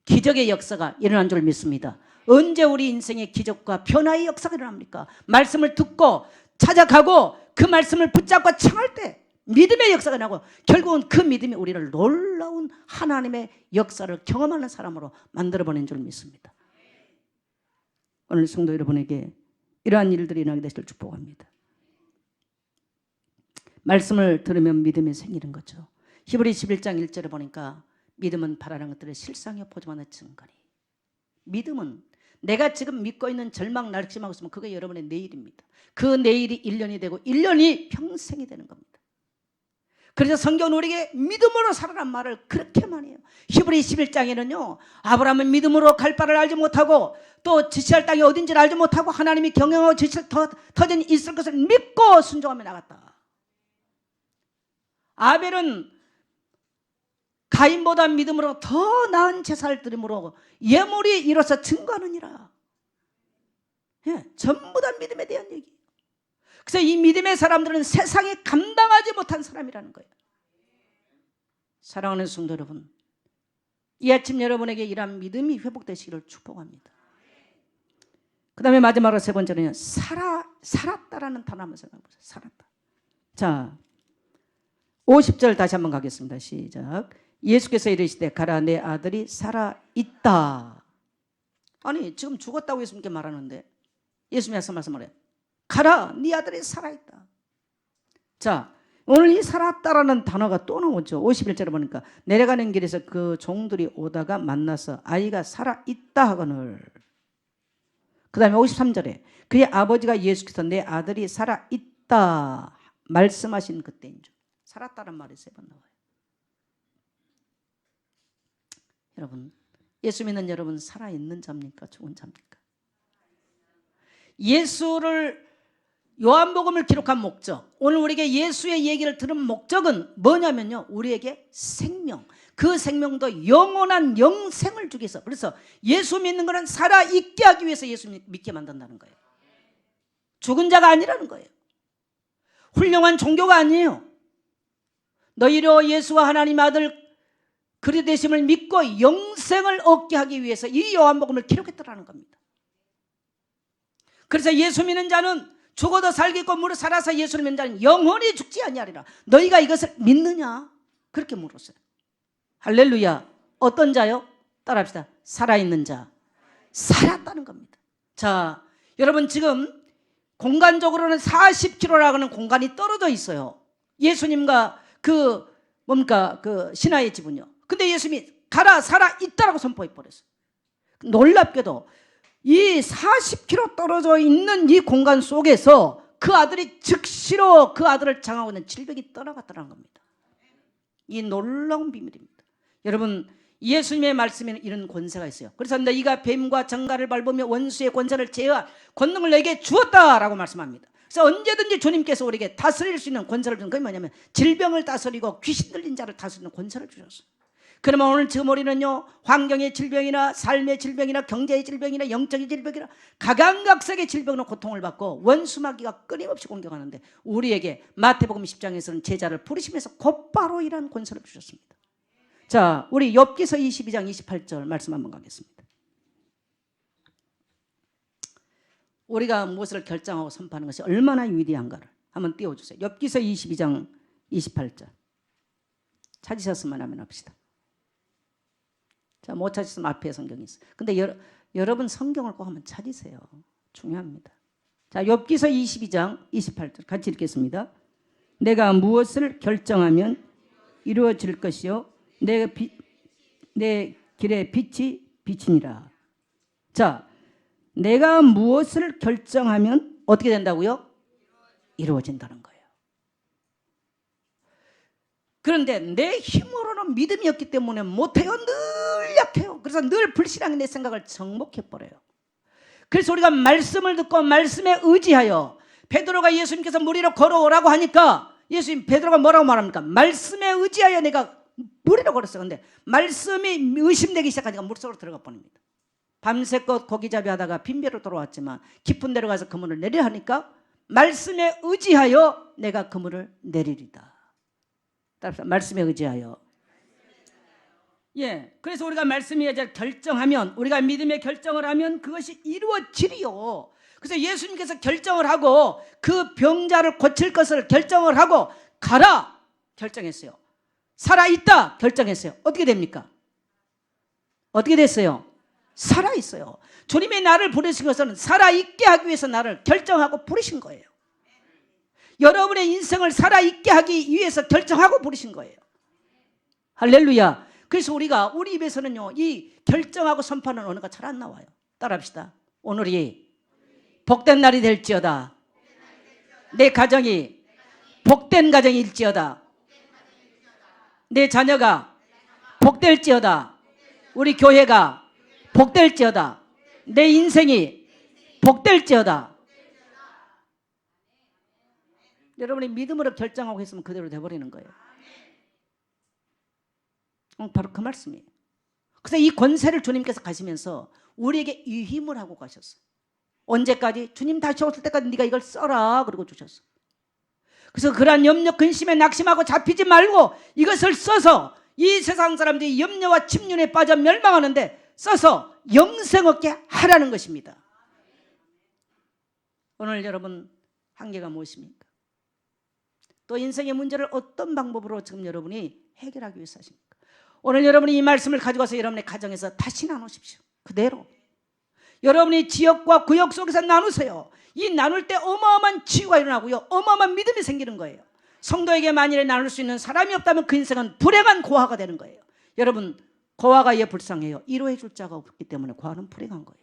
Speaker 3: 기적의 역사가 일어난 줄 믿습니다. 언제 우리 인생의 기적과 변화의 역사가 일어납니까? 말씀을 듣고 찾아가고 그 말씀을 붙잡고 청할 때 믿음의 역사가 나고, 결국은 그 믿음이 우리를 놀라운 하나님의 역사를 경험하는 사람으로 만들어버린 줄 믿습니다. 오늘 성도 여러분에게 이러한 일들이 일어나게 되시길 축복합니다. 말씀을 들으면 믿음이 생기는 거죠. 히브리 11장 1절에 보니까 믿음은 바라는 것들을 실상에 보지만은 증거니. 믿음은 내가 지금 믿고 있는 절망 낙심하고 있으면 그게 여러분의 내일입니다. 그 내일이 1년이 되고 1년이 평생이 되는 겁니다. 그래서 성경은 우리에게 믿음으로 살아란 말을 그렇게 많이 해요. 히브리 11장에는요, 아브라함은 믿음으로 갈 바를 알지 못하고 또 지시할 땅이 어딘지를 알지 못하고 하나님이 경영하고 지시를 터전이 있을 것을 믿고 순종하며 나갔다. 아벨은 가인보다 믿음으로 더 나은 제사를 드림으로 예물이 이로써 증거하느니라. 예, 전부 다 믿음에 대한 얘기예요. 그래서 이 믿음의 사람들은 세상에 감당하지 못한 사람이라는 거예요. 사랑하는 성도 여러분, 이 아침 여러분에게 이러한 믿음이 회복되시기를 축복합니다. 그 다음에 마지막으로 세 번째는요, 살았다라는 단어 한번 생각해 보세요. 살았다. 자, 50절 다시 한번 가겠습니다. 시작. 예수께서 이르시되 가라, 내 아들이 살아있다. 아니, 지금 죽었다고 예수님께 말하는데 예수님이 말씀을 해요. 가라, 네 아들이 살아있다. 자, 오늘 이 살았다라는 단어가 또 나오죠. 51절에 보니까 내려가는 길에서 그 종들이 오다가 만나서 아이가 살아있다 하거늘. 그 다음에 53절에 그의 아버지가 예수께서 내 아들이 살아있다 말씀하신 그때인 줄. 살았다는 말이 3번 나와요. 여러분, 예수 믿는 여러분 살아있는 자입니까? 죽은 자입니까? 예수를, 요한복음을 기록한 목적, 오늘 우리에게 예수의 얘기를 들은 목적은 뭐냐면요, 우리에게 생명, 그 생명도 영원한 영생을 주기 위해서. 그래서 예수 믿는 것은 살아있게 하기 위해서 예수 믿게 만든다는 거예요. 죽은 자가 아니라는 거예요. 훌륭한 종교가 아니에요. 너희로 예수와 하나님 아들 그리 되심을 믿고 영생을 얻게 하기 위해서 이 요한복음을 기록했더라는 겁니다. 그래서 예수 믿는 자는 죽어도 살겠고 무릇 살아서 예수를 믿는 자는 영원히 죽지 아니하리라. 너희가 이것을 믿느냐? 그렇게 물었어요. 할렐루야. 어떤 자요? 따라합시다. 살아있는 자. 살았다는 겁니다. 자, 여러분 지금 공간적으로는 40km라고 하는 공간이 떨어져 있어요. 예수님과 그 신하의 집은요. 근데 예수님이 가라, 살아있다라고 선포해 버렸어요. 놀랍게도 이 40km 떨어져 있는 이 공간 속에서 그 아들이 즉시로 그 아들을 장하고 있는 질병이 떠나갔다는 겁니다. 이 놀라운 비밀입니다. 여러분, 예수님의 말씀에는 이런 권세가 있어요. 그래서 너희가 뱀과 정갈을 밟으며 원수의 권세를 제어할 권능을 너에게 주었다라고 말씀합니다. 그래서 언제든지 주님께서 우리에게 다스릴 수 있는 권세를 주는, 그게 뭐냐면 질병을 다스리고 귀신 들린 자를 다스리는 권세를 주셨어요. 그러면 오늘 지금 우리는요, 환경의 질병이나 삶의 질병이나 경제의 질병이나 영적인 질병이나 각양각색의 질병으로 고통을 받고 원수마귀가 끊임없이 공격하는데, 우리에게 마태복음 10장에서는 제자를 부르시면서 곧바로 이러한 권세를 주셨습니다. 자, 우리 욥기서 22장 28절 말씀 한번 가겠습니다. 우리가 무엇을 결정하고 선포하는 것이 얼마나 위대한가를 한번 띄워주세요. 욥기서 22장 28절 찾으셨으면 하면 합시다. 자, 못 찾으시면 앞에 성경이 있어요. 근데 여러분 성경을 꼭 한번 찾으세요. 중요합니다. 자, 욥기서 22장 28절 같이 읽겠습니다. 내가 무엇을 결정하면 이루어질 것이요 내 길에 빛이 비치니라. 자, 내가 무엇을 결정하면 어떻게 된다고요? 이루어진다는 거예요. 그런데 내 힘으로는 믿음이 없기 때문에 못해요. 늘 약해요. 그래서 늘 불신앙이 내 생각을 정복해버려요. 그래서 우리가 말씀을 듣고 말씀에 의지하여, 베드로가 예수님께서 물 위로 걸어오라고 하니까 예수님 베드로가 뭐라고 말합니까? 말씀에 의지하여 내가 물이라고 그랬어요. 근데 말씀이 의심되기 시작하니까 물속으로 들어가 버립니다. 밤새껏 고기잡이 하다가 빈배로 돌아왔지만 깊은 데로 가서 그물을 내려 하니까 말씀에 의지하여 내가 그물을 내리리다. 따라서 말씀에 의지하여. 예, 그래서 우리가 말씀에 의지하여 결정하면, 우리가 믿음의 결정을 하면 그것이 이루어지리요. 그래서 예수님께서 결정을 하고 그 병자를 고칠 것을 결정을 하고 가라 결정했어요. 살아있다 결정했어요. 어떻게 됩니까? 어떻게 됐어요? 살아있어요. 주님이 나를 부르신 것은 살아있게 하기 위해서 나를 결정하고 부르신 거예요. 여러분의 인생을 살아있게 하기 위해서 결정하고 부르신 거예요. 할렐루야. 그래서 우리가 우리 입에서는요, 이 결정하고 선포하는 언어가 잘 안 나와요. 따라합시다. 오늘이 복된 날이 될지어다. 내 가정이 복된 가정일지어다. 내 자녀가 복될지어다. 우리 교회가 복될지어다. 내 인생이 복될지어다. 여러분이 믿음으로 결정하고 했으면 그대로 돼버리는 거예요. 바로 그 말씀이에요. 그래서 이 권세를 주님께서 가시면서 우리에게 위임을 하고 가셨어요. 언제까지? 주님 다시 오실 때까지 네가 이걸 써라 그러고 주셨어요. 그래서 그러한 염려 근심에 낙심하고 잡히지 말고 이것을 써서 이 세상 사람들이 염려와 침륜에 빠져 멸망하는데 써서 영생 얻게 하라는 것입니다. 오늘 여러분 한계가 무엇입니까? 또 인생의 문제를 어떤 방법으로 지금 여러분이 해결하기 위해서 하십니까? 오늘 여러분이 이 말씀을 가지고 와서 여러분의 가정에서 다시 나누십시오. 그대로 여러분이 지역과 구역 속에서 나누세요. 이 나눌 때 어마어마한 치유가 일어나고요, 어마어마한 믿음이 생기는 거예요. 성도에게 만일에 나눌 수 있는 사람이 없다면 그 인생은 불행한 고아가 되는 거예요. 여러분, 고아가 예 불쌍해요. 이로해 줄 자가 없기 때문에 고아는 불행한 거예요.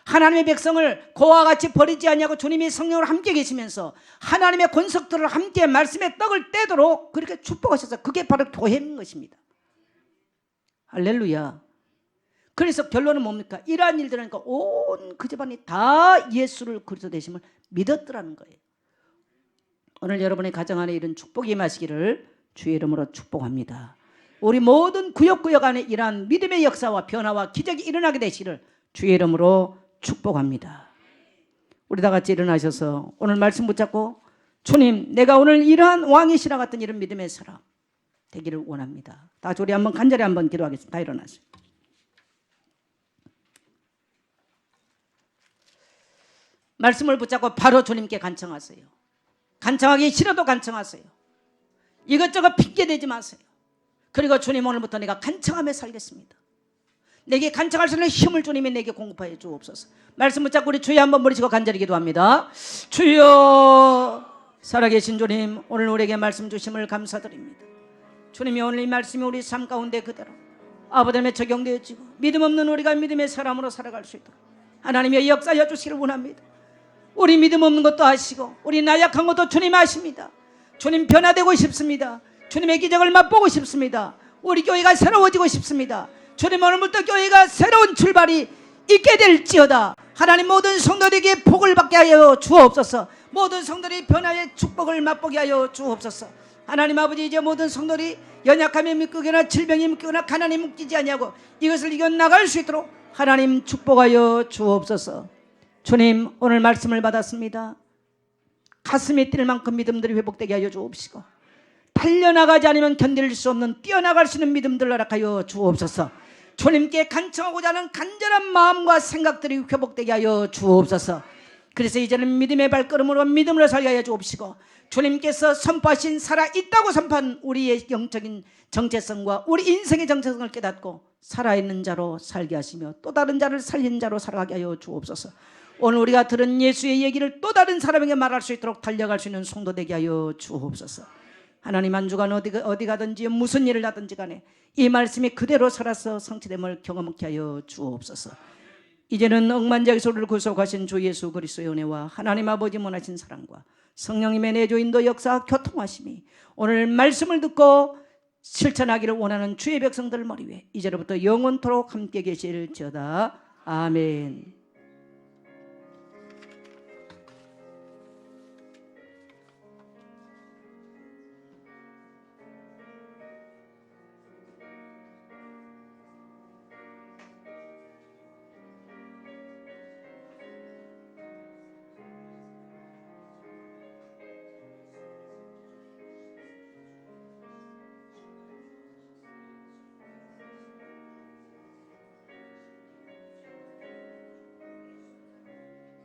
Speaker 3: 하나님의 백성을 고아와 같이 버리지 아니하고 주님이 성령으로 함께 계시면서 하나님의 권속들을 함께 말씀의 떡을 떼도록 그렇게 축복하셔서 그게 바로 교회인 것입니다. 할렐루야. 그래서 결론은 뭡니까? 이러한 일들은 온 그 집안이 다 예수를 그리스도 되심을 믿었더라는 거예요. 오늘 여러분의 가정 안에 이런 축복이 임하시기를 주의 이름으로 축복합니다. 우리 모든 구역구역 안에 이러한 믿음의 역사와 변화와 기적이 일어나게 되시기를 주의 이름으로 축복합니다. 우리 다 같이 일어나셔서 오늘 말씀 붙잡고 주님, 내가 오늘 이러한 왕이시라 같은 이런 믿음의 사람 되기를 원합니다. 다 같이 우리 한번 간절히 한번 기도하겠습니다. 다 일어나세요. 말씀을 붙잡고 바로 주님께 간청하세요. 간청하기 싫어도 간청하세요. 이것저것 핑계대지 마세요. 그리고 주님, 오늘부터 내가 간청하며 살겠습니다. 내게 간청할 수 있는 힘을 주님이 내게 공급하여 주옵소서. 말씀 붙잡고 우리 주여 한번 부르시고 간절히 기도합니다. 주여, 살아계신 주님, 오늘 우리에게 말씀 주심을 감사드립니다. 주님이 오늘 이 말씀이 우리 삶 가운데 그대로 아버님의 적용되어지고 믿음 없는 우리가 믿음의 사람으로 살아갈 수 있도록 하나님의 역사여 주시기를 원합니다. 우리 믿음 없는 것도 아시고 우리 나약한 것도 주님 아십니다. 주님, 변화되고 싶습니다. 주님의 기적을 맛보고 싶습니다. 우리 교회가 새로워지고 싶습니다. 주님, 오늘부터 교회가 새로운 출발이 있게 될지어다. 하나님, 모든 성도들에게 복을 받게 하여 주옵소서. 모든 성도들이 변화의 축복을 맛보게 하여 주옵소서. 하나님 아버지, 이제 모든 성도들이 연약함에 묶이거나 질병에 묶이거나 가난에 묶이지 아니하고 이것을 이겨나갈 수 있도록 하나님 축복하여 주옵소서. 주님, 오늘 말씀을 받았습니다. 가슴이 뛸 만큼 믿음들이 회복되게 하여 주옵시고 달려나가지 않으면 견딜 수 없는 뛰어나갈 수 있는 믿음들을 허락하여 주옵소서. 주님께 간청하고자 하는 간절한 마음과 생각들이 회복되게 하여 주옵소서. 그래서 이제는 믿음의 발걸음으로 믿음으로 살게 하여 주옵시고 주님께서 선포하신 살아있다고 선포한 우리의 영적인 정체성과 우리 인생의 정체성을 깨닫고 살아있는 자로 살게 하시며 또 다른 자를 살리는 자로 살아가게 하여 주옵소서. 오늘 우리가 들은 예수의 얘기를 또 다른 사람에게 말할 수 있도록 달려갈 수 있는 성도 되게 하여 주옵소서. 하나님, 한 주간 어디 가든지 무슨 일을 하든지 간에 이 말씀이 그대로 살아서 성취됨을 경험하게 하여 주옵소서. 이제는 억만장의 소리를 구속하신 주 예수 그리스도의 은혜와 하나님 아버지 원하신 사랑과 성령님의 내조 인도 역사 교통하심이 오늘 말씀을 듣고 실천하기를 원하는 주의 백성들 머리 위에 이제로부터 영원토록 함께 계실지어다. 아멘.